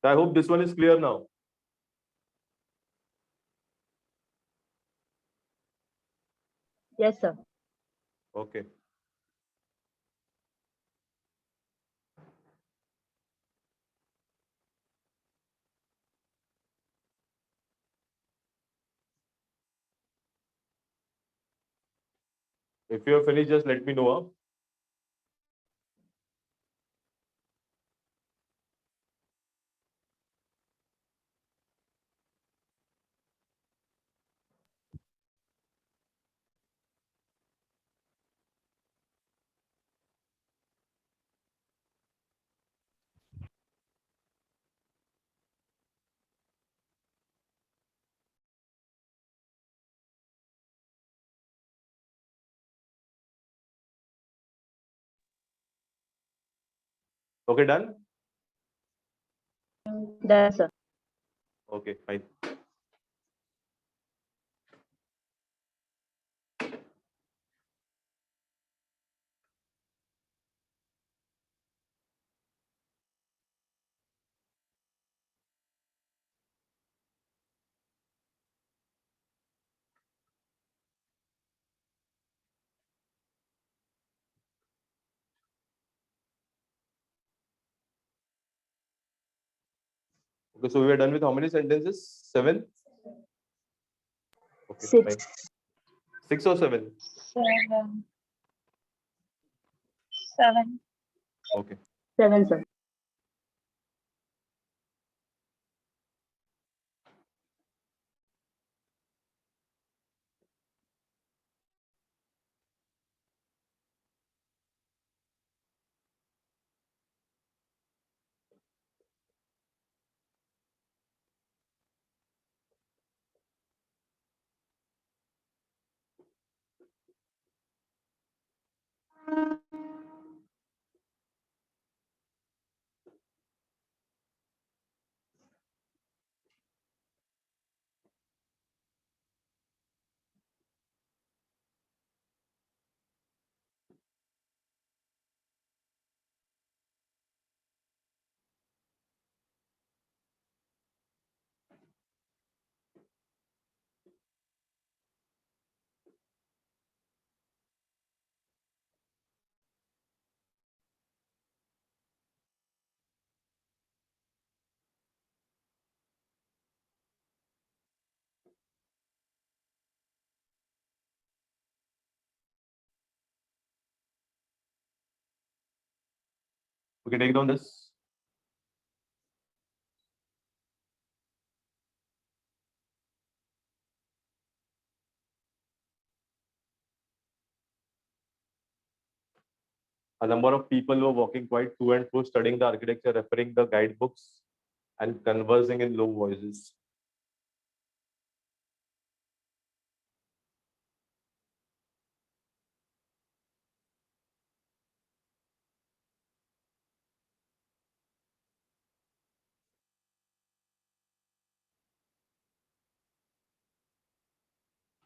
I hope this one is clear now. Yes, sir. Okay. If you are finished, just let me know. Huh? Okay, done? That's sir. Okay, fine. Okay, so we are done with how many sentences? 7? Okay, 6. fine. 6 or 7? 7. 7. Okay. 7, sir. Okay, take down this. A number of people were walking quite to and fro, studying the architecture, referring the guidebooks, and conversing in low voices.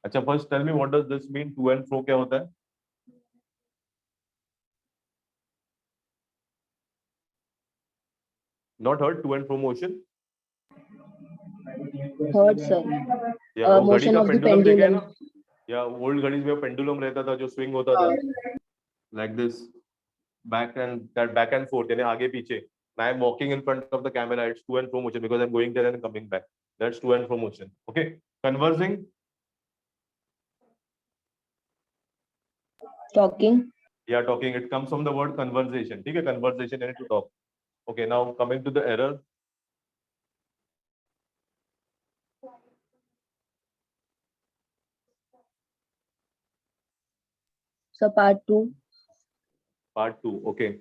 अच्छा first tell me what does this mean, to and fro क्या होता है? Not heard, to and fro motion. Heard, sir. या वो घड़ी Motion का of the pendulum देखे है pendulum. ना, या ओल्ड घड़ी में पेंडुलम रहता था जो स्विंग होता था like this, back and fourth, यानी आगे पीछे. I am walking in front of the camera, it's to and fro motion because I'm going there and coming back. That's to and fro motion. Okay. Conversing. Talking. Yeah, talking. It comes from the word conversation. Okay, conversation and to talk. Okay, now coming to the error. So part 2. Part 2. Okay.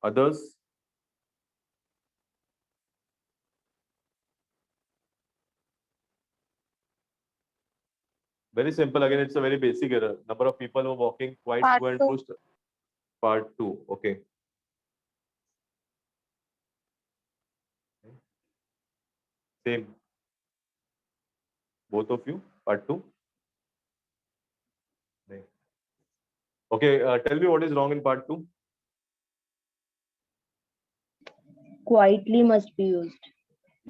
Others. Very simple. Again, it's a very basic error. Number of people who are walking quite Part to and two. fro. Part 2. Okay. Same. Both of you. Part 2. Okay. Tell me what is wrong in part 2. Quietly must be used.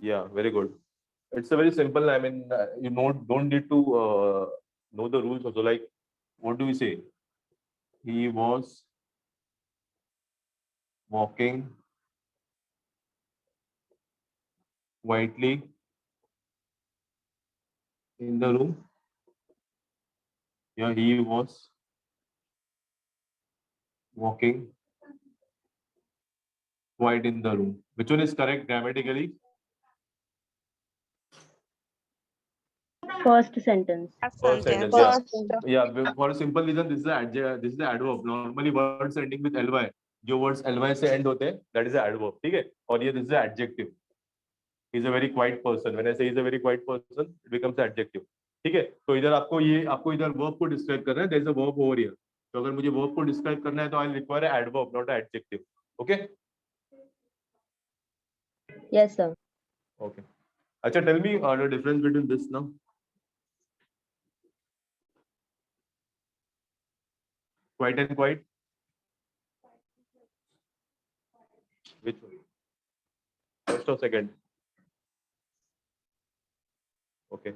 Yeah, very good. It's a very simple. I mean, you don't need to know the rules also. Like, what do we say? He was walking quietly in the room. Yeah, he was walking quiet in the room. Which one is correct grammatically? First sentence. First sentence. First. Yeah. For a simple reason, this is the adverb. Normally, words ending with ly, जो words ly से end होते हैं, that is the adverb. ठीक है? और ये this is the adjective. He is a very quiet person. When I say he is a very quiet person, it becomes the adjective. ठीक है? तो इधर आपको इधर verb को describe करना है. There is a verb over here. तो अगर मुझे verb को describe करना है तो I'll require an adverb, not an adjective. Okay? Yes, sir. Okay. अच्छा, tell me the difference between this now. Quiet and quiet. Which one? First or second? Okay.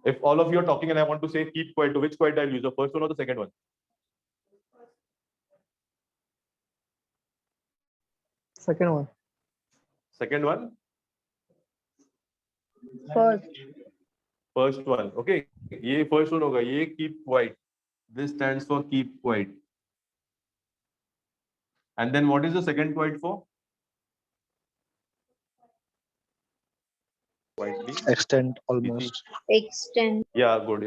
If all of you are talking and I want to say keep quiet, to which quiet I'll use, the first one or the second one? Second one. Second one? First. First one. Okay. ये first one होगा. ये keep quiet. This stands for keep quiet. And then what is the second quiet for? Quietly. Extend almost. Extend. Yeah, good.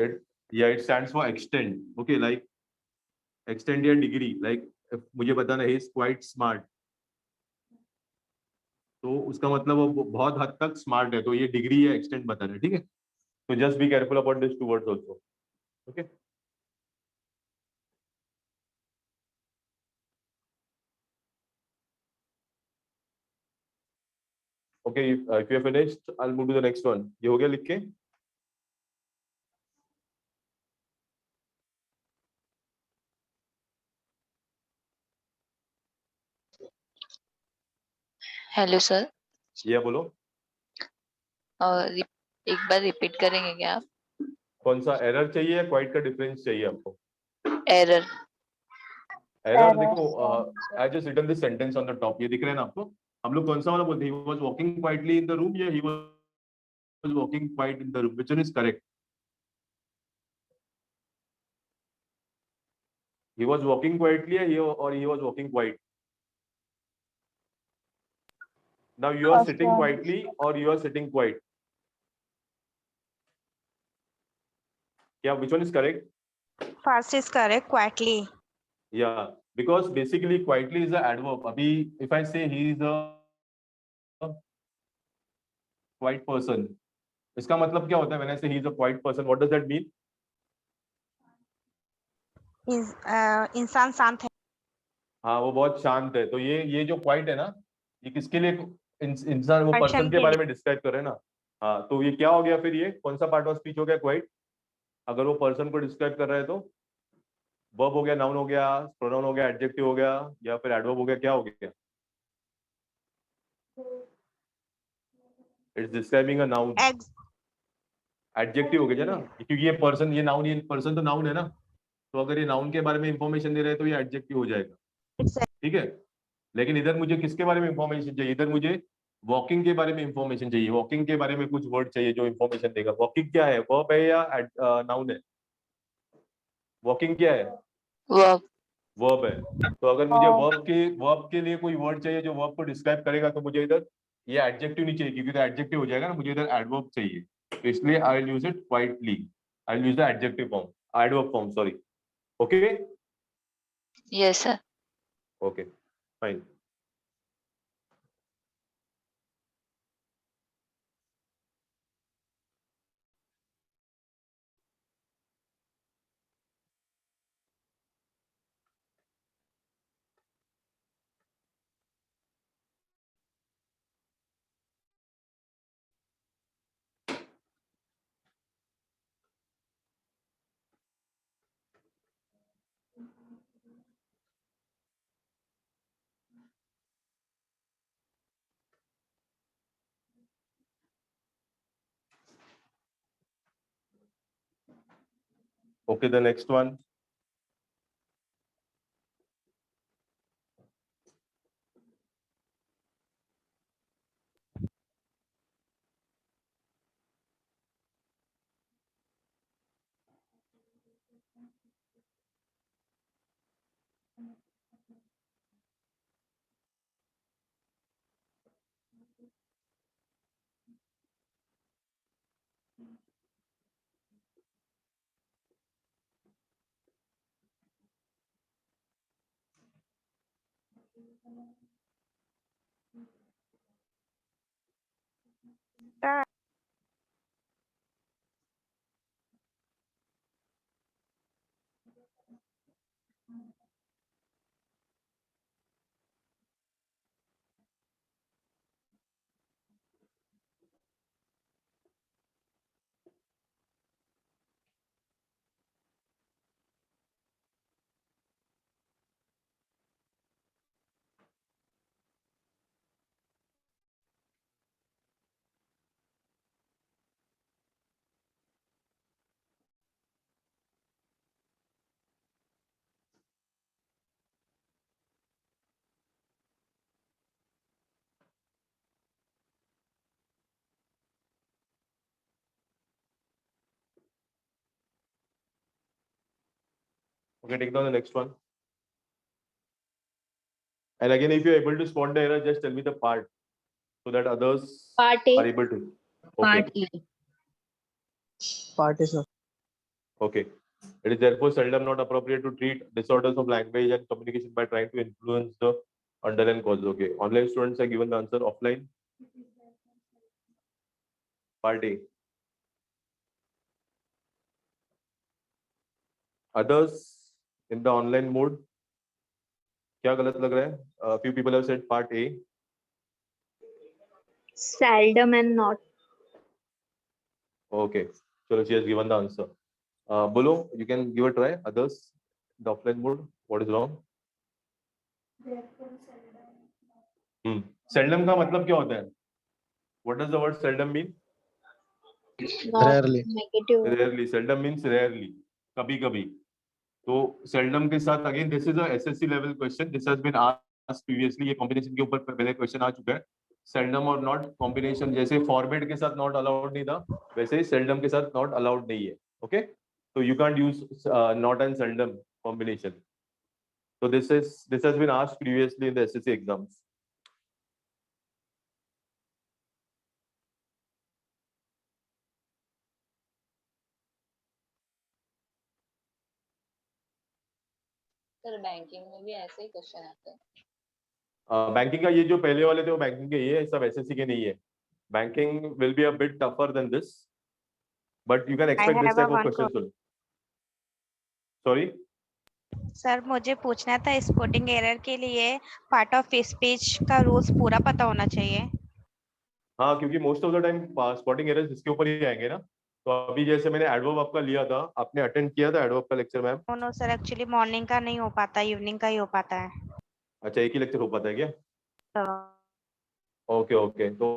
It stands for extend. Okay, like extend your degree. Like if मुझे बताना he is quite smart. तो उसका मतलब वो बहुत हद तक smart है, तो ये डिग्री या एक्सटेंड बता रहे हैं. ठीक है? तो just be careful about this two words also. Okay. Okay, if you have finished, I'll move to the next one. ये हो गया लिख के? हेलो सर, ये बोलो. और एक बार रिपीट करेंगे क्या आप? कौन सा एरर चाहिए या क्वाइट का डिफरेंस चाहिए आपको? एरर. एरर देखो, I just written this sentence on the top. ये दिख रहा है ना आपको? हम लोग कौन सा वाला बोलते हैं? He was walking quietly in the room या he was walking quiet in the room? Which one is correct? He was walking quietly or he was walking quiet? Now you are First sitting one. quietly or you are sitting quiet? Yeah, which one is correct? First is correct, quietly. Yeah, because basically quietly is the adverb. Abhi, if I say he is a quiet person, इसका मतलब क्या होता है? When I say he is a quiet person, what does that mean? इंसान शांत है. हाँ, वो बहुत शांत है. तो ये जो quiet है ना, ये किसके लिए इंसान वो Person पर्सन के के बारे में डिस्क्राइब कर रहे हैं ना. हाँ, तो ये क्या हो गया फिर, ये कौन सा पार्ट ऑफ स्पीच हो गया क्वाइट? अगर वो पर्सन को डिस्क्राइब कर रहा है तो वर्ब हो गया, नाउन हो गया, प्रोनाउन हो गया, एडजेक्टिव हो गया, या फिर एडवर्ब हो गया, क्या हो गया? It's describing a noun, adjective हो गया ना, क्योंकि ये पर्सन, ये नाउन, ये पर्सन तो नाउन है ना, तो अगर ये नाउन के बारे में इंफॉर्मेशन दे रहे हैं तो ये एडजेक्टिव हो जाएगा, ठीक है। लेकिन इधर मुझे किसके बारे में इंफॉर्मेशन चाहिए? इधर मुझे वॉकिंग के बारे में इंफॉर्मेशन चाहिए, वॉकिंग के बारे में कुछ वर्ड चाहिए जो इंफॉर्मेशन देगा। वॉकिंग क्या है, वर्ब है या नाउन है? वॉकिंग क्या है? वर्ब। वर्ब है। तो अगर मुझे वर्ब के लिए कोई वर्ड चाहिए जो वर्ब को डिस्क्राइब करेगा, तो मुझे इधर ये एडजेक्टिव नहीं चाहिए, क्योंकि तो एडजेक्टिव हो जाएगा ना, मुझे इधर एडवर्ब चाहिए। तो इसलिए I will use it quietly, I will use the adjective form, adverb form, sorry. Okay, yes sir. Okay, fine. Okay, the next one. Okay, take down the next one. And again, if you're able to spot the error, just tell me the part so that others Part A. are able to. Okay. Part E. Part A, sir. Okay. It is therefore seldom not appropriate to treat disorders of language and communication by trying to influence the underlying causes. Okay. Online students are given the answer. Offline. Part A. Others in the online mode. क्या गलत लग रहा है? Few people have said part A. Seldom and not. Okay. So she has given the answer. Bolo, you can give a try. Others, the offline mode. What is wrong? Seldom का मतलब क्या होता है? What does the word seldom mean? Rarely. Negative. Rarely. Seldom means rarely. कभी कभी. तो seldom के साथ again this is a SSC level question. This has been asked previously. ये combination के ऊपर पहले question आ चुका है. Seldom और not combination जैसे forbid के साथ not allowed नहीं था, वैसे ही seldom के साथ not allowed नहीं है. Okay? So you can't use not and seldom combination. So this has been asked previously in the SSC exams. Sir banking में भी ऐसे ही क्वेश्चन आते हैं। बैंकिंग का ये जो पहले वाले थे वो बैंकिंग के ये सब एसएससी के नहीं है. Banking will be a bit tougher than this, but you can expect this type of questions. Sorry sir मुझे पूछना था, स्पोर्टिंग एरर के लिए पार्ट ऑफ स्पीच का रूल्स पूरा पता होना चाहिए. हाँ, क्योंकि most of the time spotting errors इसके ऊपर ही आएंगे ना। तो अभी जैसे मैंने एडवर्ब आपका लिया था, आपने अटेंड किया था एडवर्ब का lecture ma'am? No sir, actually morning का नहीं हो पाता, इवनिंग का ही हो पाता है। अच्छा, एक ही लेक्चर हो पाता है क्या? तो ओके ओके, तो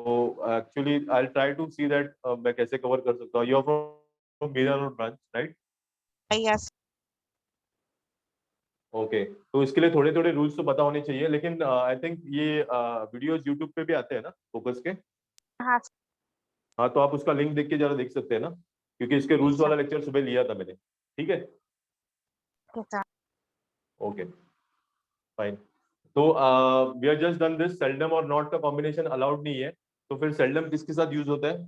actually I try to see that मैं कैसे कवर कर सकता हूँ। You are from Mira Road branch, right? Yes. Okay, तो इसके लिए थोड़े थोड़े रूल्स तो पता होने चाहिए, लेकिन आई थिंक ये वीडियोस यूट्यूब पे भी आते हैं ना फोकस के? हाँ हाँ, तो आप उसका लिंक देख के जरा देख सकते हैं ना, क्योंकि इसके रूल्स सर। वाला लेक्चर सुबह लिया था मैंने। ठीक है, सर। Okay fine. तो we are just done this, seldom और नॉट का कॉम्बिनेशन अलाउड नहीं है, तो फिर सेल्डम किसके साथ यूज होता है?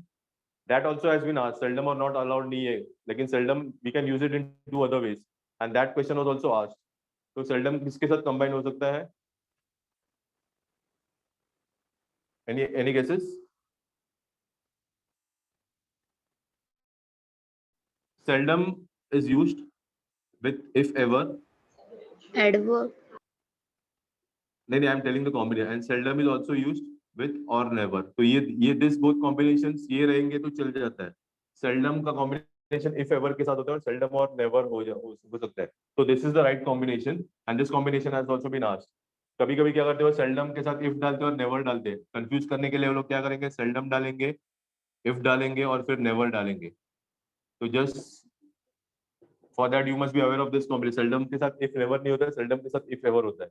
That also has been asked. Seldom और नॉट अलाउड नहीं है, लेकिन seldom we can use it in two other ways, and that question was also asked. तो सेल्डम किसके साथ कंबाइन हो सकता है? Any guesses? seldom is used with if ever. Adverb. नहीं, I am telling the combination, and seldom is also used with or never. तो ये this both combinations ये रहेंगे तो चल जाता है। seldom का कॉम्बिनेशन if ever के साथ होता है, और seldom और never हो सकता है। तो this is the right combination, and this combination has also been asked. कभी कभी क्या करते हो, seldom के साथ if डालते हैं और never डालते हैं। कंफ्यूज करने के लिए वो लोग क्या करेंगे, seldom डालेंगे, if डालेंगे और फिर never डालेंगे। तो just for that you must be aware of this combination. Seldom के साथ इफ नेवर नहीं होता है, सेल्डम के साथ इफ एवर होता है।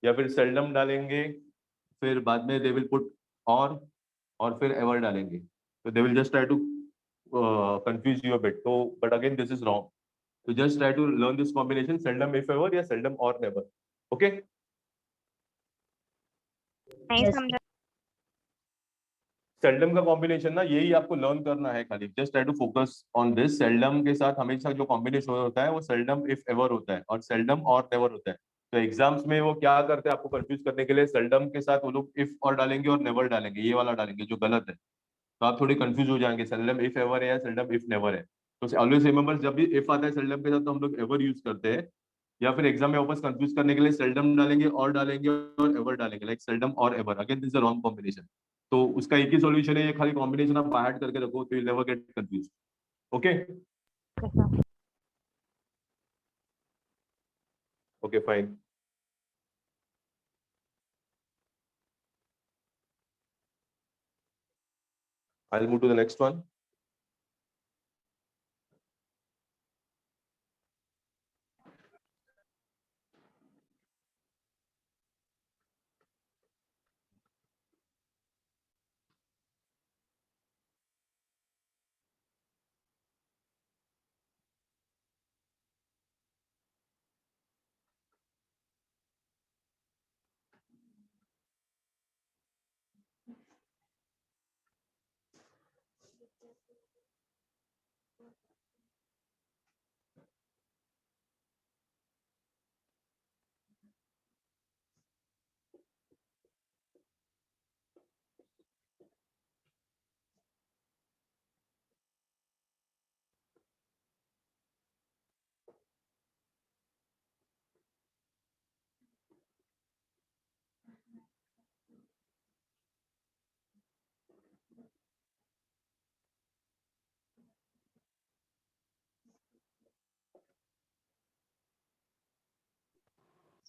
या फिर सेल्डम डालेंगे, फिर बाद में दे विल पुट और फिर एवर डालेंगे, तो they will just try to confuse you a bit. तो but again this is wrong, तो just try to learn this combination, seldom if ever या सेल्डम और नेवर। ओके, नहीं Yes. समझा। Seldom का कॉम्बिनेशन ना यही आपको लर्न करना है खाली, just try to focus on this. Seldom के साथ हमेशा जो कॉम्बिनेशन होता है वो सेल्डम इफ एवर होता है, और सेल्डम और नेवर होता है। तो एग्जाम्स में वो क्या करते हैं आपको कंफ्यूज करने के लिए, सेल्डम के साथ वो लोग इफ और डालेंगे और नेवर डालेंगे, ये वाला डालेंगे जो गलत है। तो आप थोड़े कंफ्यूज हो जाएंगे, सेल्डम इफ एवर है या सेल्डम इफ नेवर है। तो ऑलवेज रिमेंबर, जब भी इफ आता है सेल्डम के साथ तो हम लोग एवर यूज करते हैं, या फिर एग्जाम में वापस कंफ्यूज करने के लिए सेल्डम डालेंगे और एवर डालेंगे, लाइक सेल्डम और ever. Again this is a wrong combination. तो उसका एक ही सॉल्यूशन है, ये खाली कॉम्बिनेशन आप ऐड करके रखो, तो you never get confuse. Okay okay fine. I'll move to the next one.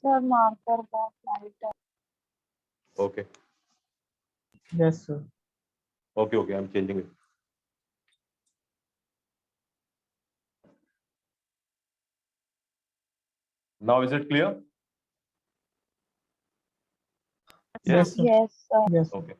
Sir, marker box lighter. Okay. Yes, sir. Okay, okay, I'm changing it. Now is it clear? Yes, sir. Yes, sir. Yes. Okay.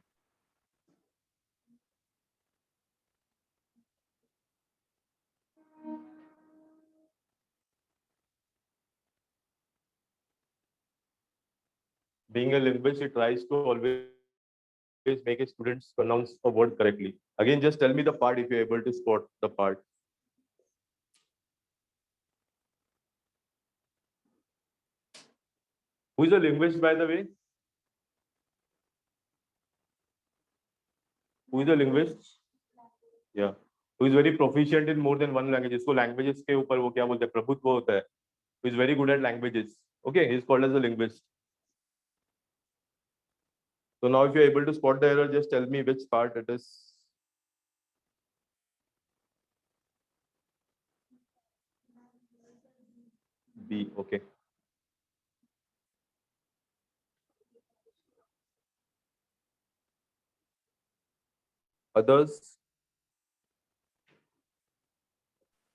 Being a linguist, it tries to always make students pronounce a word correctly. Again, just tell me the part if you're able to spot the part. Who is a linguist, by the way? Who is a linguist? Yeah. Who is very proficient in more than one language. इसको languages के ऊपर वो क्या बोलते हैं, प्रभुत्व होता है. Who is very good at languages. Okay, he is called as a linguist. So now if you're able to spot the error, just tell me which part it is. B, okay. Others?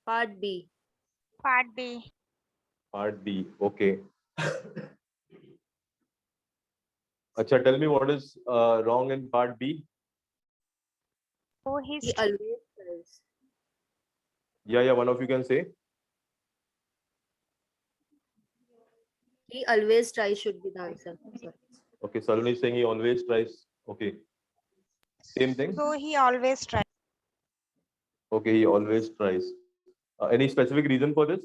Part B. Part B. Part B, okay. Acha, tell me what is wrong in part B? So he He always tries. Yeah, one of you can say. He always tries should be the answer. Sorry. Okay, Saloni is saying he always tries. Okay. Same thing. So he always tries. Okay, he always tries. Any specific reason for this?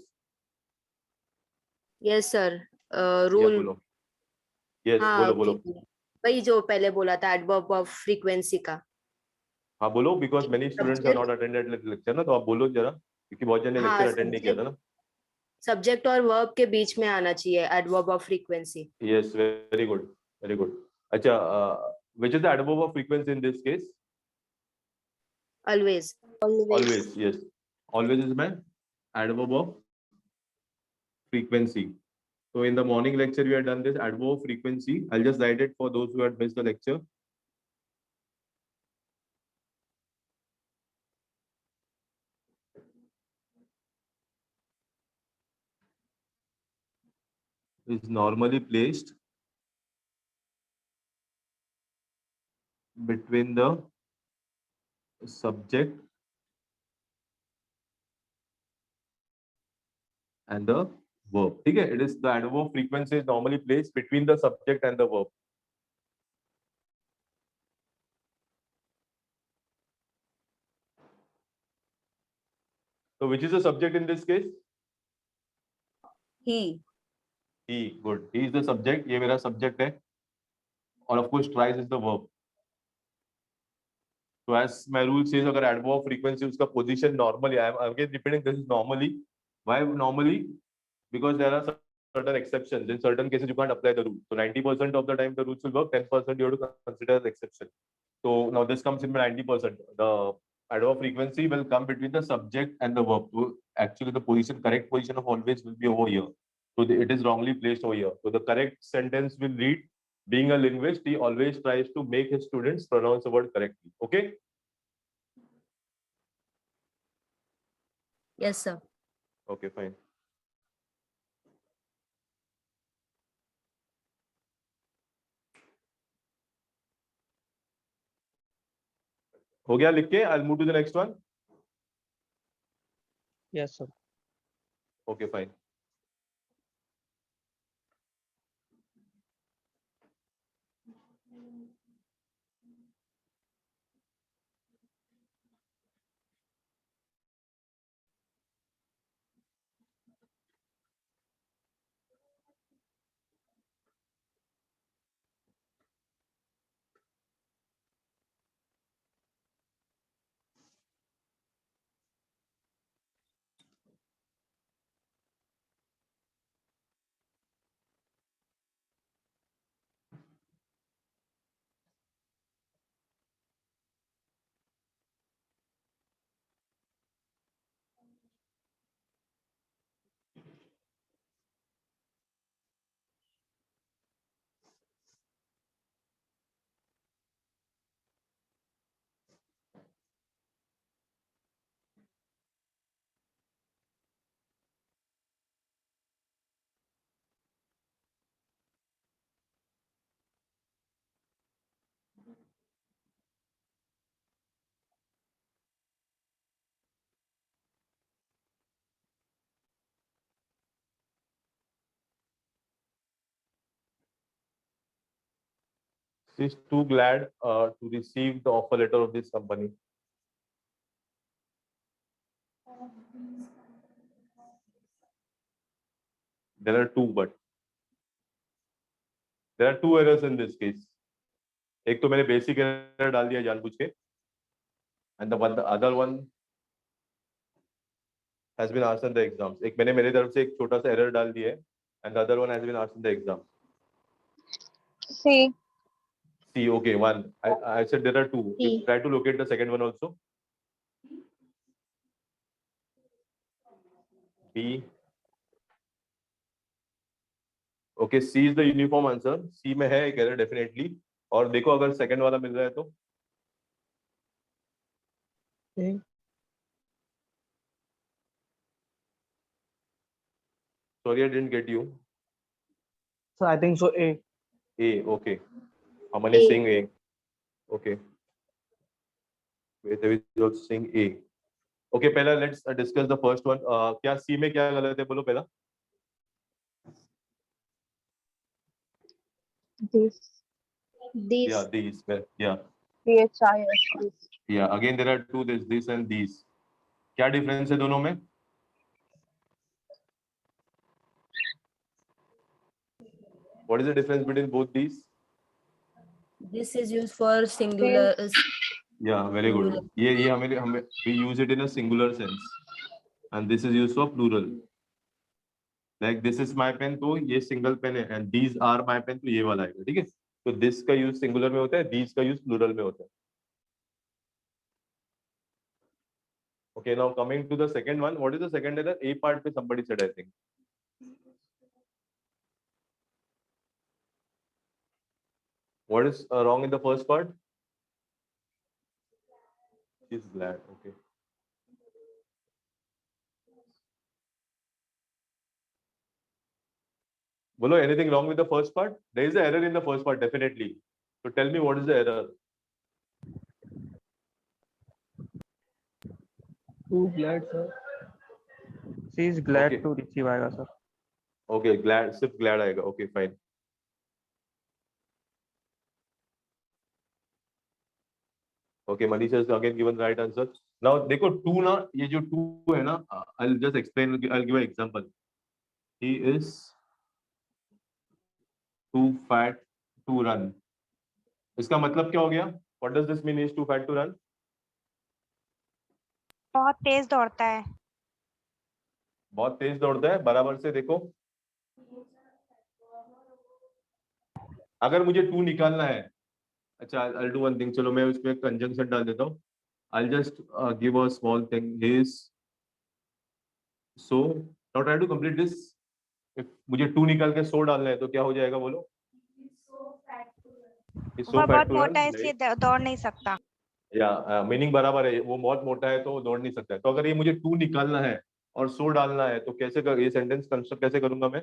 Yes sir. Yeah, Rule. बोलो. Yes, हाँ बोलो बोलो. वही जो पहले बोला था adverb of frequency का. हाँ बोलो, because many students are not attended lecture ना, तो आप बोलो जरा, क्योंकि बहुत जन ने हाँ, lecture attend नहीं किया था ना. सब्जेक्ट और वर्ब के बीच में आना चाहिए adverb of frequency. Yes, very good, very good. अच्छा, which is the adverb of frequency in this case? Always. Always, yes. Always is my adverb of frequency. So in the morning lecture, we had done this adverb of frequency. I'll just write it for those who had missed the lecture. Is normally placed between the subject and the verb. Okay, it is the adverb of frequency is normally placed between the subject and the verb. So which is the subject in this case? He. He, good. He is the subject. ये मेरा subject है. और of course tries is the verb. So as my rule says, अगर adverb of frequency उसका position normally, I am again repeating this is normally. Why normally? Because there are certain exceptions. In certain cases, you can't apply the rule. So 90% of the time the rules will work. 10% you have to consider as exception. So now this comes in by 90%. The adverb of frequency will come between the subject and the verb. So actually, the correct position of always will be over here. So it is wrongly placed over here. So the correct sentence will read, being a linguist, he always tries to make his students pronounce the word correctly. Okay? Yes sir. Okay, fine. हो गया लिख के? I'll move to the next one. Yes, sir. Okay, fine. She's too glad to receive the offer letter of this company. There are two, but there are two errors in this case. एक तो मैंने basic error डाल दिया जानबूझ के, and the other one has been asked in the exams. एक मैंने मेरे तरफ से एक छोटा सा error डाल दिया है, and the other one has been asked in the exam. C. C. Okay, one. I said there are two. C. Try to locate the second one also. B. Okay, C is the uniform answer. C में है एक error definitely. और देखो अगर second वाला मिल रहा है तो A. sorry I didn't get you. So I think so. A. A. Okay. Aman is A. saying A. Okay. Wait, is also saying A. Okay, पहला let's discuss the first one. क्या C में क्या गलत है बोलो पहला. This. This. Yeah, these. Yeah. PHIS. Yeah. Again there are two. This and these. क्या difference है दोनों में? What is the difference between both these? This is used for singular. Yeah, very good. ये हमें we use it in a singular sense, and this is used for plural. Like this is my pen तो ये single pen है, and these are my pen तो ये वाला है, ठीक है? तो this का use singular में होता है, these का use plural में होता है. Okay, now coming to the second one. What is the second error? A part पे somebody said, I think. What is wrong in the first part? She's glad. Okay. Bolo, anything wrong with the first part? There is an error in the first part, definitely. So tell me what is the error? Too glad, sir. She is glad Okay. to receive आएगा sir. Okay, glad, सिर्फ glad आएगा. Okay, fine. Okay, Manish has again given the right answer. Now देखो two ना, ये जो two है ना, I'll just explain. I'll give an example. He is too fat to run. इसका मतलब क्या हो गया? What does this mean? He is too fat to run? बहुत तेज दौड़ता है. बहुत तेज दौड़ता है. बराबर से देखो. अगर मुझे टू निकालना है, अच्छा I'll do one thing. चलो मैं उसमें कंजंक्शन डाल देता हूँ. I'll just give a small thing. Is so now try to complete this. If मुझे टू निकाल के सो डालना है तो क्या हो जाएगा बोलो? He's so वह fat बहुत to मोटा run, है इसलिए दौड़ नहीं सकता. या मीनिंग बराबर है. वो बहुत मोटा है तो वो दौड़ नहीं सकता है. तो अगर ये मुझे टू निकालना है और सो डालना है तो कैसे कर, ये सेंटेंस कंस्ट्रक्ट कैसे करूंगा मैं?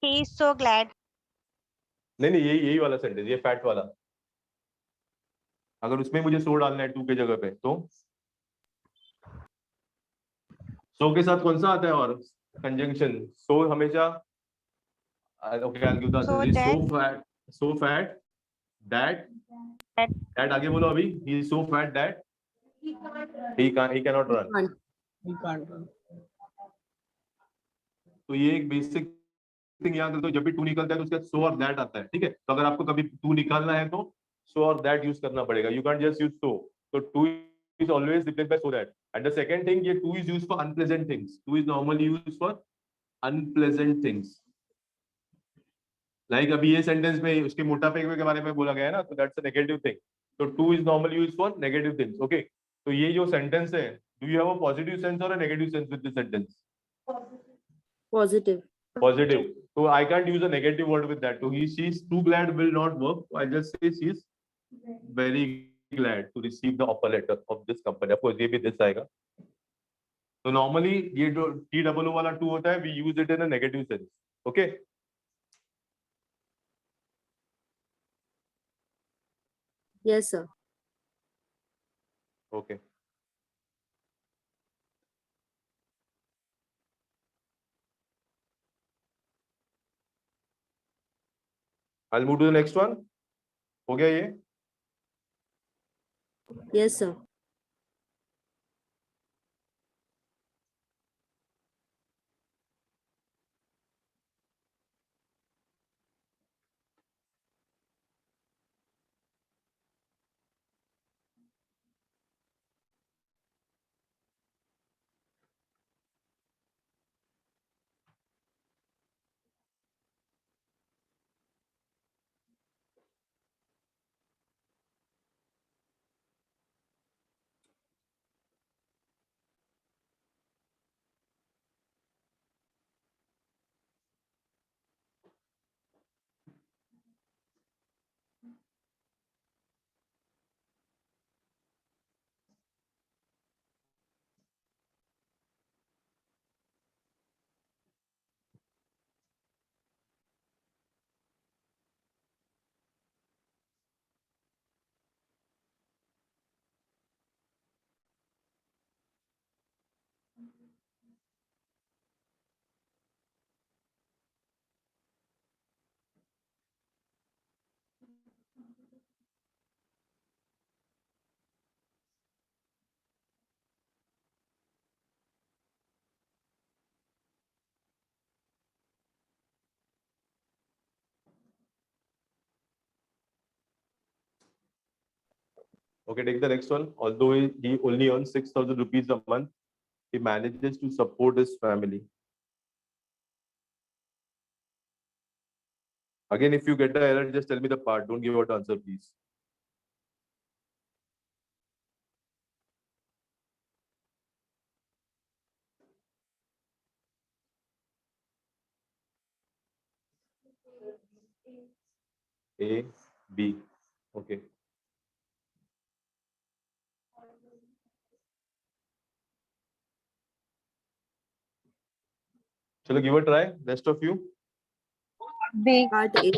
He is so glad. नहीं यही वाला सेंटेंस, ये फैट वाला. अगर उसमें मुझे सो डालना है टू के जगह पे तो सो के साथ कौन सा आता है? और कंजंक्शन. सो हमेशा okay I give the So answer. So fat that that that आगे बोलो अभी. He is so fat that he can not run. He can't run. तो ये एक बेसिक थिंग याद रखो. जब भी टू निकलता है तो उसके साथ सो और दैट आता है, ठीक है? तो अगर आपको कभी टू निकालना है तो सो और दैट यूज करना पड़ेगा. You can just use so. तो to is always replaced by so that. And the second thing, ये two is used for unpleasant things. Two is normally used for unpleasant things. Like अभी ये sentence में उसके मोटापे के बारे में बोला गया है ना, तो that's a negative thing. तो two is normally used for negative things. Okay. तो ये जो sentence है, do you have a positive sense or a negative sense with this sentence? Positive. Positive. So I can't use a negative word with that. So she's too glad will not work. I just say she's very glad to receive the offer letter of this company. Of course, ये भी this आएगा. So normally ये जो TOO वाला two होता है, we use it in a negative sense. Okay. Yes, sir. Okay. I'll move to the next one. हो गया ये? Yes, sir. Okay, take the next one. Although he only earns 6,000 rupees a month, he manages to support his family. Again, if you get the error, just tell me the part. Don't give out the answer, please. A, B. Okay. Shall I give a try? Rest of you? B. Part A.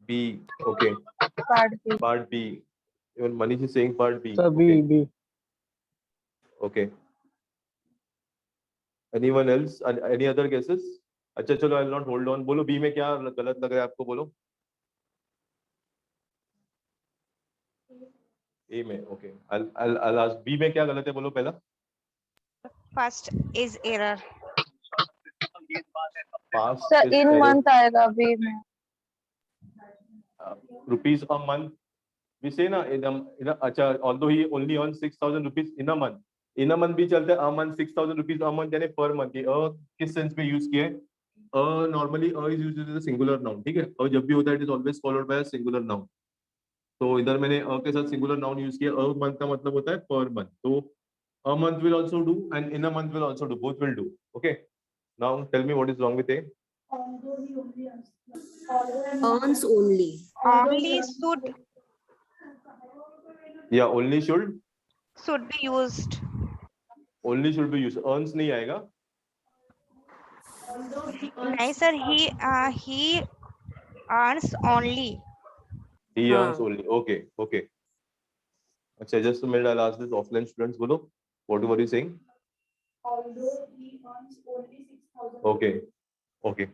B. Okay. Part B. Part B. Even Manish is saying part B. Sir, Okay. B. Okay. Anyone else? Any other guesses? अच्छा चलो, I'll not hold on. बोलो B में क्या गलत लग रहा है आपको, बोलो. A में. Okay. I'll ask B में क्या गलत है, बोलो पहला. First is error. Past Sir, is in error. month आएगा B में. Rupees a month. We say ना in a अच्छा, although he only earns 6,000 rupees in a month. In a month भी चलता है. A month 6,000 rupees a month यानी per month. ये किस सेंस में यूज किया है? Normally is used as a singular noun. ठीक है. और जब भी होता है it is always followed by a singular noun. तो इधर मैंने के साथ singular noun यूज किया. month का मतलब होता है per month. तो a month will also do and in a month will also do. Both will do. Okay. Now tell me what is wrong with A. Earns only. Only should Yeah, only should be used. only should be used. Earns नहीं आएगा. नहीं sir, he earns only. He हाँ. earns only. Okay. Okay. अच्छा, just a minute. I'll ask this offline students. बोलो. What were you saying? Although he earns only 6,000. Okay. Okay.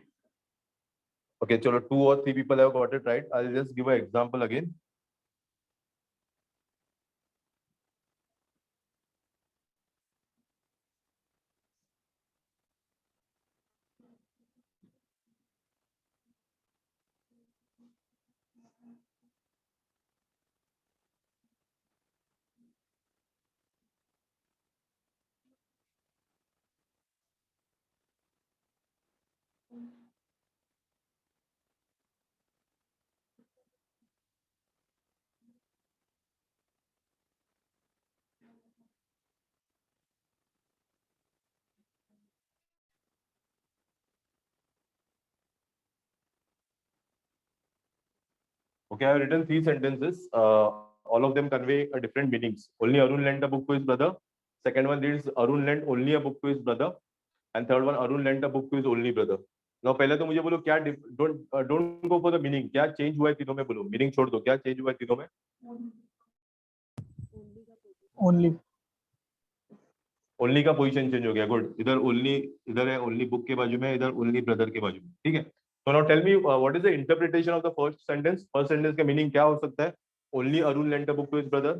Okay. चलो, 2 or 3 people have got it right. I'll just give an example again. Okay, I have written 3 sentences. All of them convey a different meanings. Only Arun lent a book to his brother. Second one reads Arun lent only a book to his brother. And third one, Arun lent a book to his only brother. Now पहले तो मुझे बोलो क्या don't go for the meaning. क्या change हुआ है तीनों में, बोलो. Meaning छोड़ दो. क्या change हुआ है तीनों में? Only. Only का पोजीशन चेंज हो गया. गुड. इधर only, इधर है only book के बाजू में, इधर only brother के बाजू में. ठीक है. So now tell me what is the interpretation of the first sentence? First sentence का meaning क्या हो सकता है? Only Arun lent a book to his brother.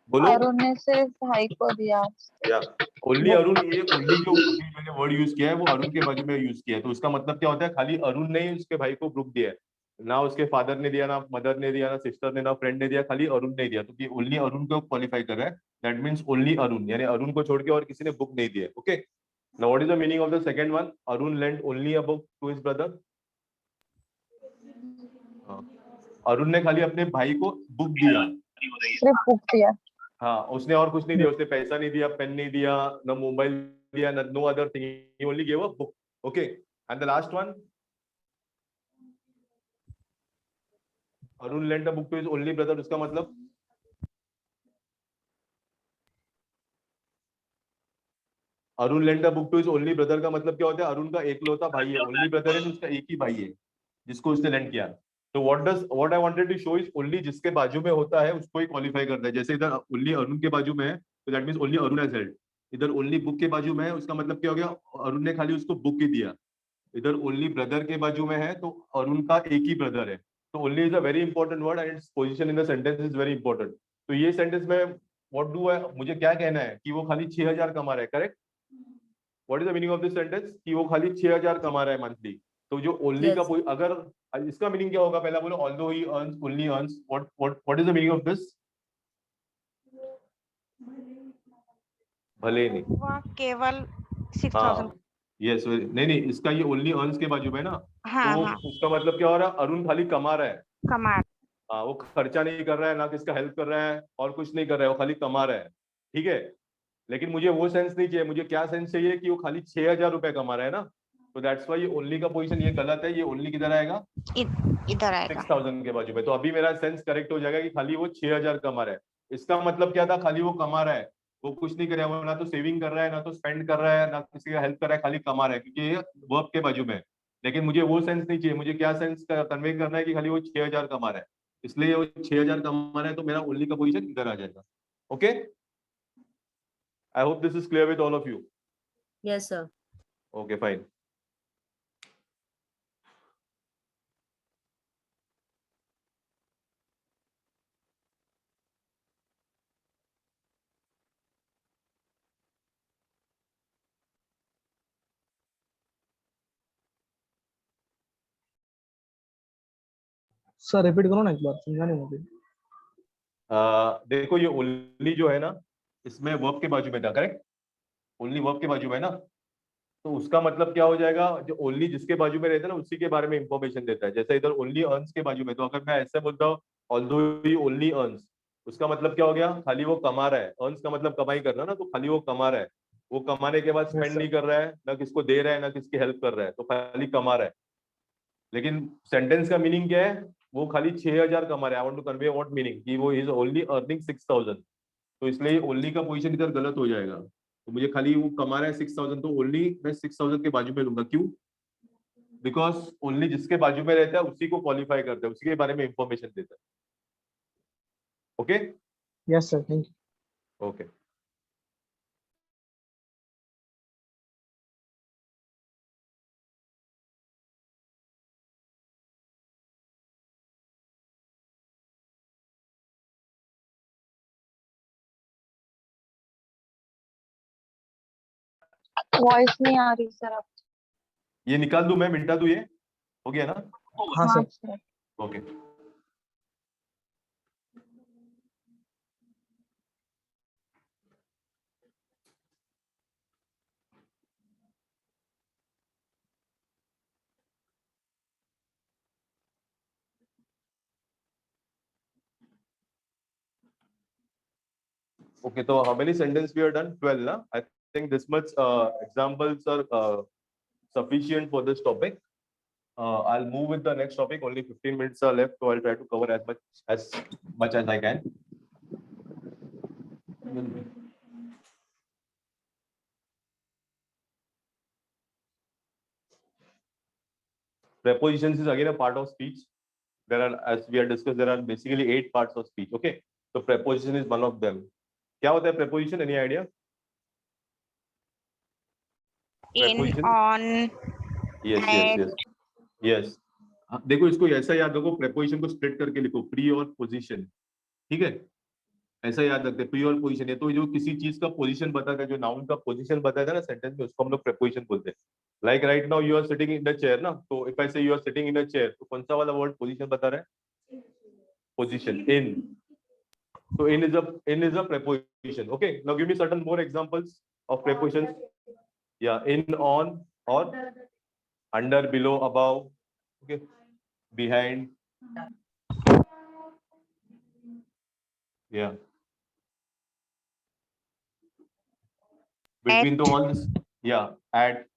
बोलो. अरुण ने सिर्फ भाई को दिया. Yeah. Only Arun, ये only जो मैंने वर्ड यूज किया है वो अरुण के बाजू में यूज किया है. तो उसका मतलब क्या होता है? खाली अरुण ने ही उसके भाई को बुक दिया है. ना उसके फादर ने दिया, ना मदर ने दिया, ना सिस्टर ने, ना फ्रेंड ने दिया. खाली अरुण ने दिया. तो कि ओनली अरुण को क्वालिफाई कर रहा है. दैट मींस ओनली अरुण, यानी अरुण को छोड़ के और किसी ने बुक नहीं दिया. Okay. Now what is the meaning of the second one? Arun lent only a book to his brother. Arun ने खाली अपने भाई को बुक दिया. सिर्फ बुक दिया. हाँ, उसने और कुछ नहीं दिया. उसने पैसा नहीं दिया, पेन नहीं दिया, ना मोबाइल दिया, no other thing. He only give a book. Okay. And the last one, Arun lent a book to his only brother. उसका मतलब Arun lent a book to his only brother का मतलब क्या होता है? अरुण का एकलौता भाई है. ओनली ब्रदर है, उसका एक ही भाई है जिसको उसने लेंट किया. तो what I wanted to show is only जिसके बाजू में होता है उसको ही क्वालिफाई करता है. जैसे इधर ओनली अरुण के बाजू में है तो that means only Arun has held. इधर ओनली बुक के बाजू में है, उसका मतलब क्या हो गया? अरुण ने खाली उसको बुक ही दिया. इधर ओनली ब्रदर के बाजू में है तो अरुण का एक ही ब्रदर है. तो only is a very important word and its position in the sentence is very important. तो ये सेंटेंस में व्हाट डू है, मुझे क्या कहना है कि वो खाली 6,000 कमा रहा है. Correct. What is the meaning of this sentence कि वो खाली 6000 कमा रहा है मंथली। तो जो ओनली का कोई अगर इसका मीनिंग क्या होगा, पहला बोलो although he earns only earns, what is the meaning of this? भले नहीं, वह केवल 6000। यस नहीं, इसका ये ओनली अर्न्स के बाजू में ना, हाँ तो हाँ, उसका मतलब क्या हो रहा है, अरुण खाली कमा रहा है। कमा। हाँ, वो खर्चा नहीं कर रहा है, ना किसका हेल्प कर रहा है और कुछ नहीं कर रहा है, वो खाली कमा रहा है। ठीक है, लेकिन मुझे वो सेंस नहीं चाहिए, मुझे क्या सेंस चाहिए कि वो खाली 6000 रुपए कमा रहा है ना, तो दैट्स वाई ये ओनली का पोजीशन ये गलत है, ये ओनली किधर आएगा, इधर आएगा 6000 के बाजू में। तो अभी मेरा सेंस करेक्ट हो जाएगा कि खाली वो 6000 कमा रहा है। इसका मतलब क्या था, खाली वो कमा रहा है, वो कुछ नहीं कर रहा है, वो ना तो सेविंग कर रहा है, ना तो स्पेंड कर रहा है, ना किसी का हेल्प कर रहा है, खाली कमा रहा है, क्योंकि ये वर्ब के बाजू में है। लेकिन मुझे वो सेंस नहीं चाहिए, मुझे क्या सेंस कन्वे करना है कि खाली वो 6000 कमा रहा है, इसलिए वो 6000 कमा रहा है, तो मेरा ओनली का पोजीशन इधर आ जाएगा। Okay, I hope this is clear with all of you. Yes sir. Okay fine. Sir repeat करो ना एक बार, समझा नहीं मुझे। देखो ये ओनली जो है ना, इसमें वर्ब के बाजू में था, करेक्ट, ओनली वर्ब के बाजू में है ना, तो उसका मतलब क्या हो जाएगा, जो ओनली जिसके बाजू में रहता है ना उसी के बारे में इंफॉर्मेशन देता है। जैसे इधर ओनली अर्न्स के बाजू में, तो अगर मैं ऐसे बोलता हूँ ऑल्दो ही ओनली अर्न्स, उसका मतलब क्या हो गया, खाली वो कमा रहा है। अर्न्स का मतलब कमाई करना ना, तो खाली वो कमा रहा है, वो कमाने के बाद स्पेंड नहीं कर रहा है, ना किसको दे रहा है, ना किसकी हेल्प कर रहा है, तो खाली कमा रहा है। लेकिन सेंटेंस का मीनिंग क्या है, वो खाली 6000 कमा रहा है। I want to convey what meaning कि वो इज ओनली अर्निंग 6000, तो इसलिए ओनली का पोजीशन इधर गलत हो जाएगा। तो मुझे खाली वो कमा रहा है 6000, तो ओनली मैं 6000 के बाजू में लूंगा। क्यों? बिकॉज ओनली जिसके बाजू में रहता है उसी को क्वालिफाई करता है, उसी के बारे में इंफॉर्मेशन देता है। Okay, yes sir, thank you. Okay. Voice नहीं आ रही सर आप। ये निकाल दूं मैं, मिटा दूं, ये हो गया ना? हाँ हाँ sir. Sir. Okay. Okay, so how many sentences we are done? 12, na? I think this much examples are sufficient for this topic. I'll move with the next topic. Only 15 minutes are left, so I'll try to cover as much as I can. Prepositions is again a part of speech. There are, as we have discussed, there are basically 8 parts of speech. Okay, so preposition is one of them. क्या होता है preposition? Any idea? in, Preposition? on, Yes, yes, yes, yes. देखो इसको ऐसा याद रखो, preposition को split करके लिखो, pre और position. ठीक है, ऐसा याद रखते हैं, प्री और पोजीशन है, तो जो किसी चीज का पोजीशन बताता है, जो नाउन का पोजीशन बताता है ना सेंटेंस में, उसको हम लोग प्रेपोजिशन बोलते हैं। Like right now you are sitting in the chair ना, तो if I say you are sitting in the chair, तो कौन सा वाला वर्ड पोजीशन बता रहा है? Position, in. तो in is a preposition. Okay, now give me certain more examples of prepositions. या इन, ऑन, और under, below, above, okay, behind, या between, तो ऑल दिस, या एट।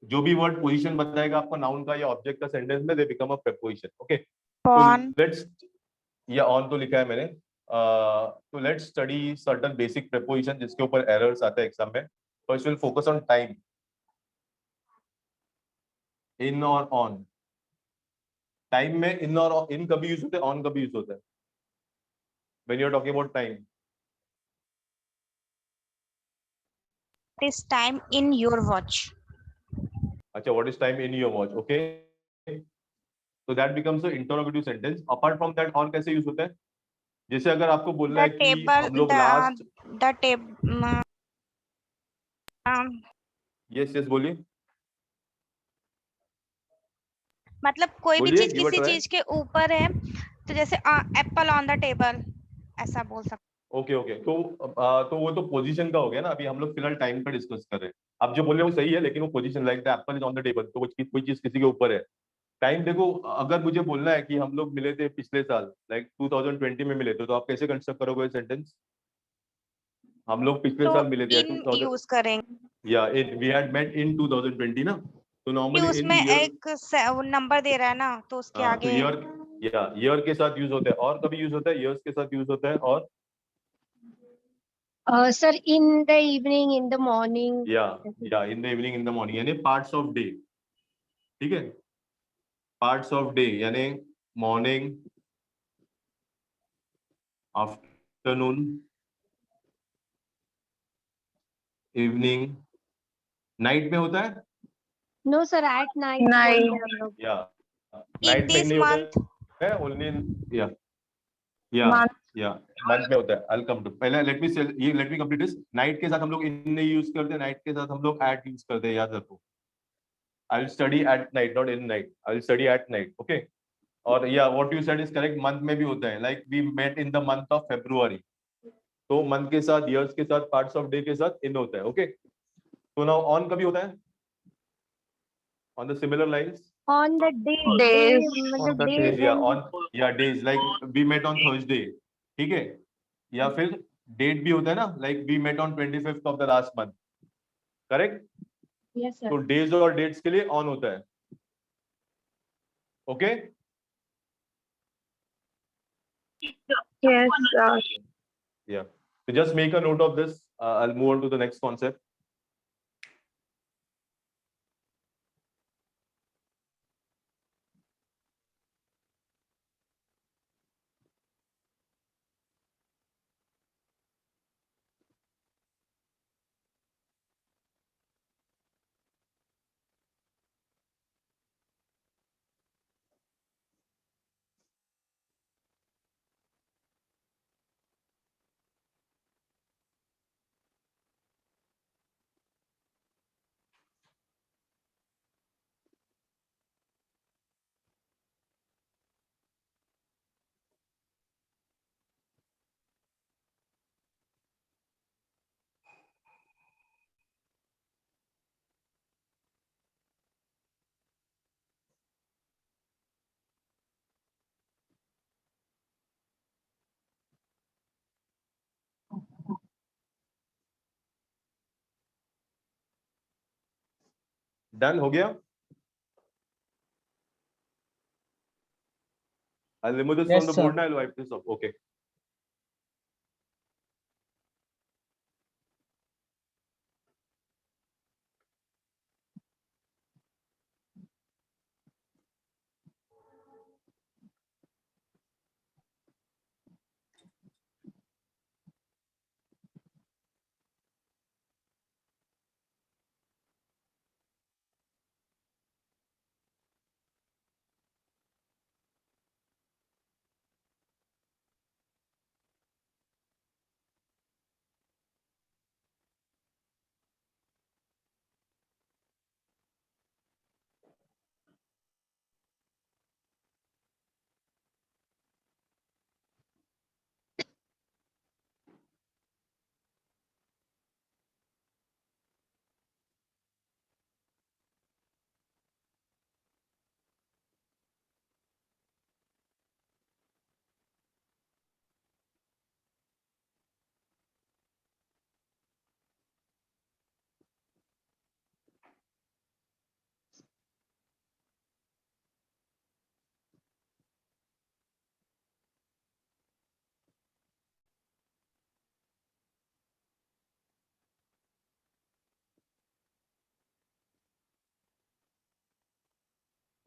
जो भी वर्ड पोजीशन बताएगा आपको नाउन का या ऑब्जेक्ट का सेंटेंस में, they become a preposition. Okay, on, let's, या ऑन तो लिखा है मैंने। तो let's study certain basic preposition जिसके ऊपर एरर्स आते हैं एग्जाम में। First will focus on time. In और ऑन, टाइम में इन और इन कभी यूज होते हैं, ऑन कभी यूज होता है when you are talking about time? this time in your watch. अच्छा, what is time in your watch? Okay, तो that becomes a interrogative sentence. Apart from that और कैसे यूज होता है? जैसे अगर आपको बोलना The है कि table, हम लोग last, the table, yes yes बोलिए मतलब कोई भी बोलिए, चीज give a किसी try. चीज के ऊपर है, तो जैसे एप्पल ऑन द टेबल, ऐसा बोल सकते। ओके ओके, तो वो तो पोजीशन का हो गया ना, अभी हम लोग फिलहाल टाइम का डिस्कस कर रहे हैं। आप जो बोल रहे हो वो सही है, लेकिन वो position like the Apple is on the table, तो कोई चीज किसी के ऊपर है। टाइम देखो, अगर मुझे बोलना है कि हम लोग मिले थे पिछले साल, लाइक 2020 में मिले थे, तो आप कैसे कंस्ट्रक्ट करोगे सेंटेंस? हम लोग पिछले तो साल मिले थे इन 2000, यूज करेंगे या इन वी हैड मेट इन 2020 ना, तो कि नॉर्मली इन उसमें ईयर, एक नंबर दे रहा है ना, तो उसके हाँ तो आगे। ईयर के साथ यूज होता है, और कभी यूज होता है ईयर्स के साथ यूज होता है, और sir in the evening, in the morning. या in the evening, in the morning, यानी पार्ट्स ऑफ डे। ठीक है, पार्ट्स ऑफ डे यानी मॉर्निंग, आफ्टरनून, इवनिंग, नाइट में होता है, no sir, at night Night. बोलते हैं हम लोग। या इन नाइट में दिस नहीं होता मंथ, है, ओनली या या Month. या मंथ में होता है। आई कम टू, पहले let me complete this. Night के साथ हम लोग इन नहीं यूज करते, नाइट के साथ हम लोग एट यूज करते हैं, याद रखो। I will study at night, not in night, I will study at night, okay. और या what you said is correct, month में भी होता है, like we met in the month of February, तो मंथ के साथ, ईयर्स के साथ, पार्ट्स ऑफ डे के साथ इन होता है, ओके। तो नाउ ऑन कभी होता है, on the similar lines, on the day, Days. मतलब the डे day. डेज, या व्हेन। ऑन, या days, like we met on Thursday, ठीक है। या फिर डेट भी होता है ना, like we met on 25th of the last month, correct. Yes तो सर। डेज और डेट्स के लिए ऑन होता है, okay. Yes, sir. Yeah, so just make a note of this. I'll move on to the next concept. Done हो गया? I'll remove this from Yes, the sir. board now. I'll wipe this off. Okay.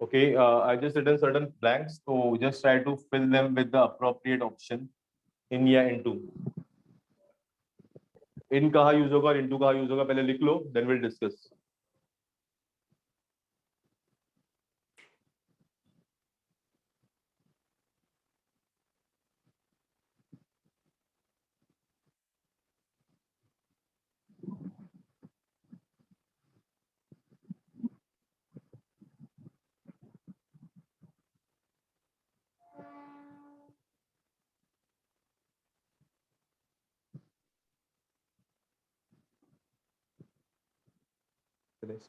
Okay, I just written certain blanks, so just try to fill them with the appropriate option in या into. In कहाँ use होगा और into कहाँ use होगा, पहले लिख लो, then we'll discuss. Finish.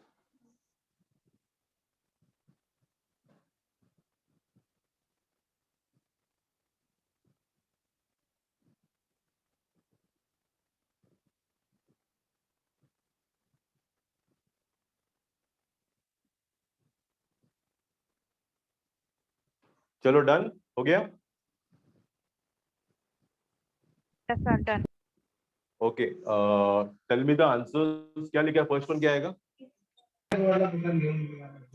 चलो done हो गया. Yes, sir, done. Okay. Tell me the answers. क्या लिखा है? First one क्या आएगा?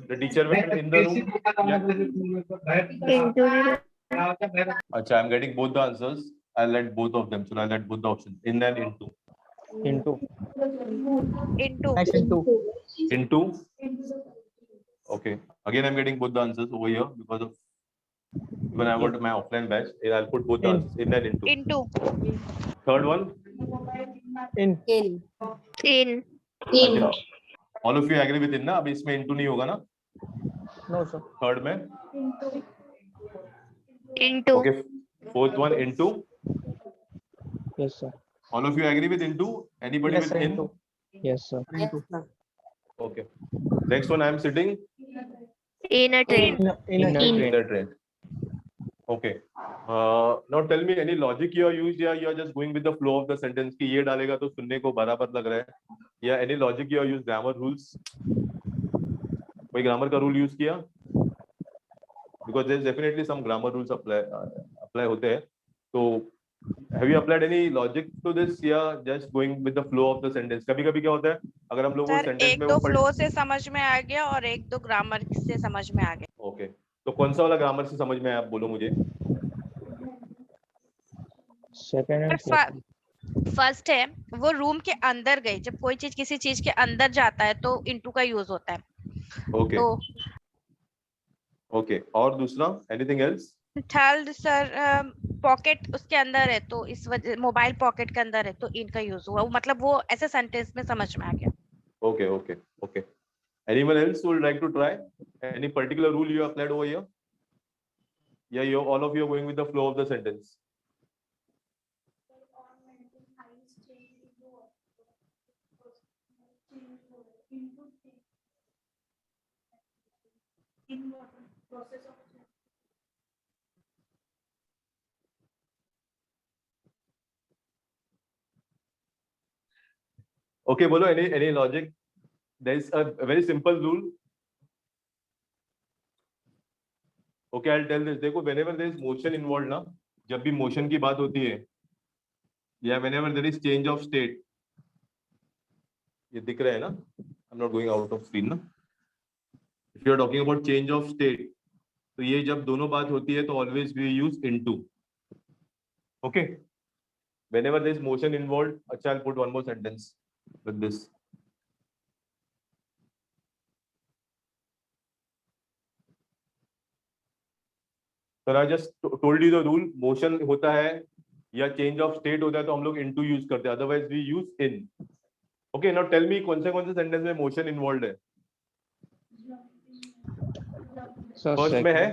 The teacher went in the room. अच्छा, I'm getting both the answers. I'll let both of them. So I'll let both the options. In and into. Into. Into. Next into. Into. Okay. Again, I'm getting both the answers over here because of when I got my offline batch. I'll put both the In. answers. In and into. Into. Third one. In. In. In. अच्छा. All of you agree with in ना? अब इसमें into नहीं होगा ना? No, sir. Third में. Into. Okay. Fourth one into. Yes, sir. All of you agree with into? Anybody Yes, with sir. in? Into. Yes, sir. Yes, sir. Okay. Next one, I am sitting In a train. In a in train. the train. Okay. Now tell me any logic you are used या you are just going with the flow of the sentence कि ये डालेगा तो सुनने को बराबर लग रहा है या any logic you are used grammar rules कोई grammar का rule use किया because there is definitely some grammar rules apply होते हैं तो have you applied any logic to this या just going with the flow of the sentence कभी-कभी क्या होता है अगर हम लोग वो सर sentence एक में दो वो फ्लो से समझ में आ गया और एक दो ग्रामर से समझ में आ गया. ओके तो कौन सा वाला ग्रामर से समझ में आया आप बोलो मुझे Second and sir fourth. First है वो रूम के अंदर गई जब कोई चीज किसी चीज के अंदर जाता है तो इनटू का यूज होता है. ओके तो ओके और दूसरा anything else third sir pocket उसके अंदर है तो इस वजह मोबाइल पॉकेट के अंदर है तो इनका यूज हुआ मतलब वो ऐसे सेंटेंस में समझ में आ गया. okay okay okay anyone else who would like to try any particular rule you applied over here yeah you all of you are going with the flow of the sentence okay bolo any logic there is a very simple rule okay I'll tell this देखो whenever there is motion involved ना जब भी motion की बात होती है या whenever there is change of state ये दिख रहा है ना I'm not going out of screen ना if you are talking about change of state तो ये जब दोनों बात होती है तो always we use into okay whenever there is motion involved अच्छा I'll put one more sentence with this sir I just told you the rule motion होता है या चेंज ऑफ स्टेट होता है तो हम लोग इनटू यूज करते हैं otherwise we use in okay now tell me कौन से सेंटेंस में मोशन इन्वॉल्व है So फर्स्ट second. में है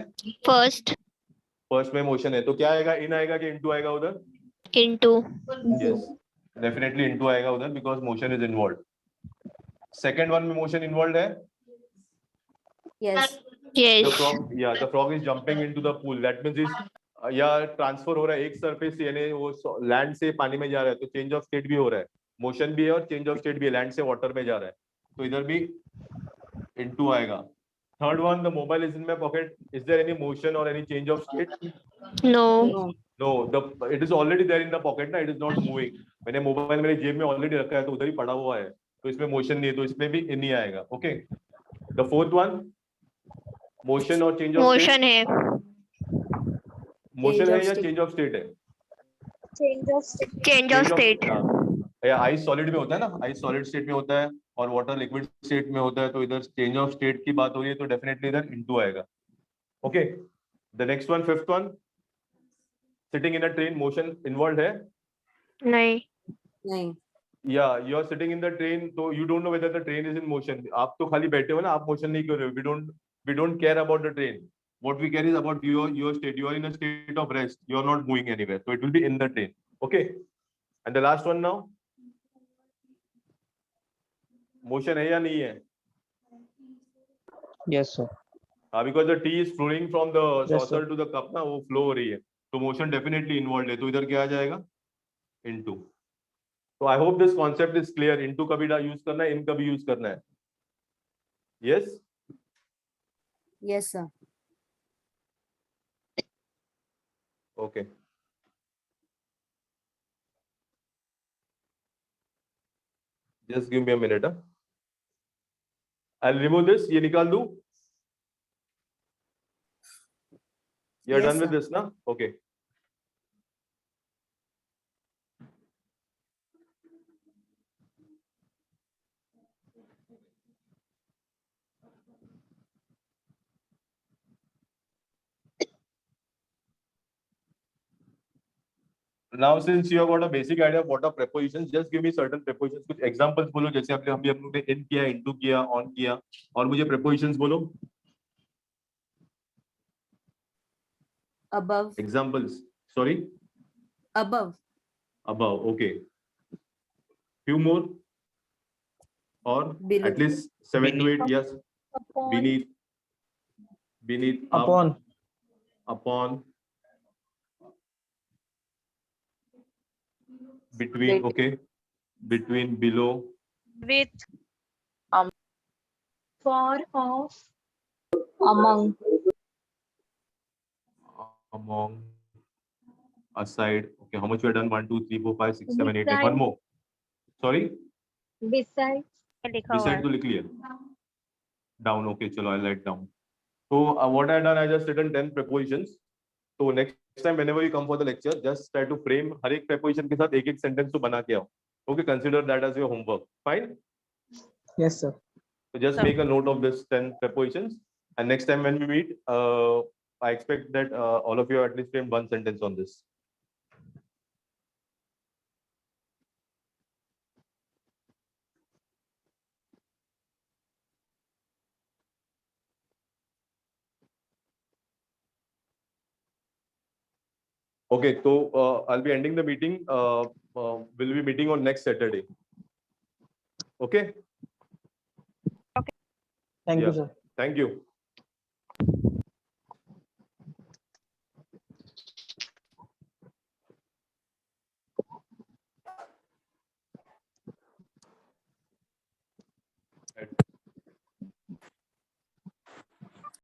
फर्स्ट में मोशन है तो क्या आएगा इन आएगा कि इनटू आएगा उधर इनटू. यस डेफिनेटली इनटू आएगा उधर because motion is involve second one में मोशन इन्वॉल्व है Yes. the frog is jumping into the pool that means is या ट्रांसफर हो रहा है एक सरफेस से यानी वो लैंड से पानी में जा रहा है तो चेंज ऑफ स्टेट भी हो रहा है मोशन भी है और चेंज ऑफ स्टेट भी है लैंड से वाटर में जा रहा है तो इधर भी इनटू आएगा third one the mobile is in my pocket is there any motion और any change of state no the it is already there in the pocket ना इट इज नॉट मूविंग मैंने मोबाइल मेरे जेब में already रखा है तो उधर ही पड़ा हुआ है तो इसमें मोशन नहीं है तो इसमें भी इन ही आएगा okay the fourth one motion और चेंज ऑफ मोशन है. मोशन है या चेंज ऑफ स्टेट है change of state. Ice solid में होता है ना आइस सॉलिड स्टेट में होता है और वाटर लिक्विड स्टेट में होता है तो इधर चेंज ऑफ स्टेट की बात हो रही है तो डेफिनेटली इधर इनटू आएगा okay the next one fifth one sitting in a train motion involve है नहीं. Yeah you are sitting in the train तो you don't know whether the train is in motion आप तो खाली बैठे हो ना आप मोशन नहीं कर रहे हो we don't care about the train what we care is about your state you are in a state of rest you are not moving anywhere so it will be in the train okay and the last one now motion है या नहीं है Yes, sir. Because the tea is flowing from the Yes, sir. saucer to the cup ना, वो flow हो रही है, तो motion definitely involved है, तो इधर क्या आ जाएगा? Into. So I hope this concept is clear. Into कभी use करना है, in कभी use करना है. Yes. Yes, sir. Okay. Just give me a minute. Huh? I'll remove this. ये निकाल दूँ? You're Yes, done with sir. this, ना? Okay. Now, since you have got a basic idea of what are prepositions, just give me certain prepositions. कुछ examples बोलो, जैसे आपने हम लोग ने in किया, into किया, on किया, और मुझे prepositions बोलो. Above. Examples. Sorry. Above. Above. Okay. Few more. Or Below. at least 7 to 8. Yes. Beneath. Beneath. Up, Upon. upon. Between. Bet- Okay. Between. Below. With. For, of, Among. Among. Aside. Okay. How much we have done? 1, 2, 3, 4, 5, 6, 7, 8, 9. Beside. One more. Sorry. besides, लिखा हुआ Beside है. to लिख लिया. Down. Okay. चलो. I'll write down. So what I done, I just written 10 prepositions. So next time whenever you come for the lecture, just try to frame हर एक preposition के साथ एक एक sentence तो बना के आओ. Okay, consider that as your homework. Fine. Yes, sir. So just Sir. make a note of this 10 prepositions, and next time when we meet, I expect that all of you at least frame one sentence on this. Okay, so I'll be ending the meeting. We'll be meeting on next Saturday. Okay. Thank Yeah. you, sir. Thank you.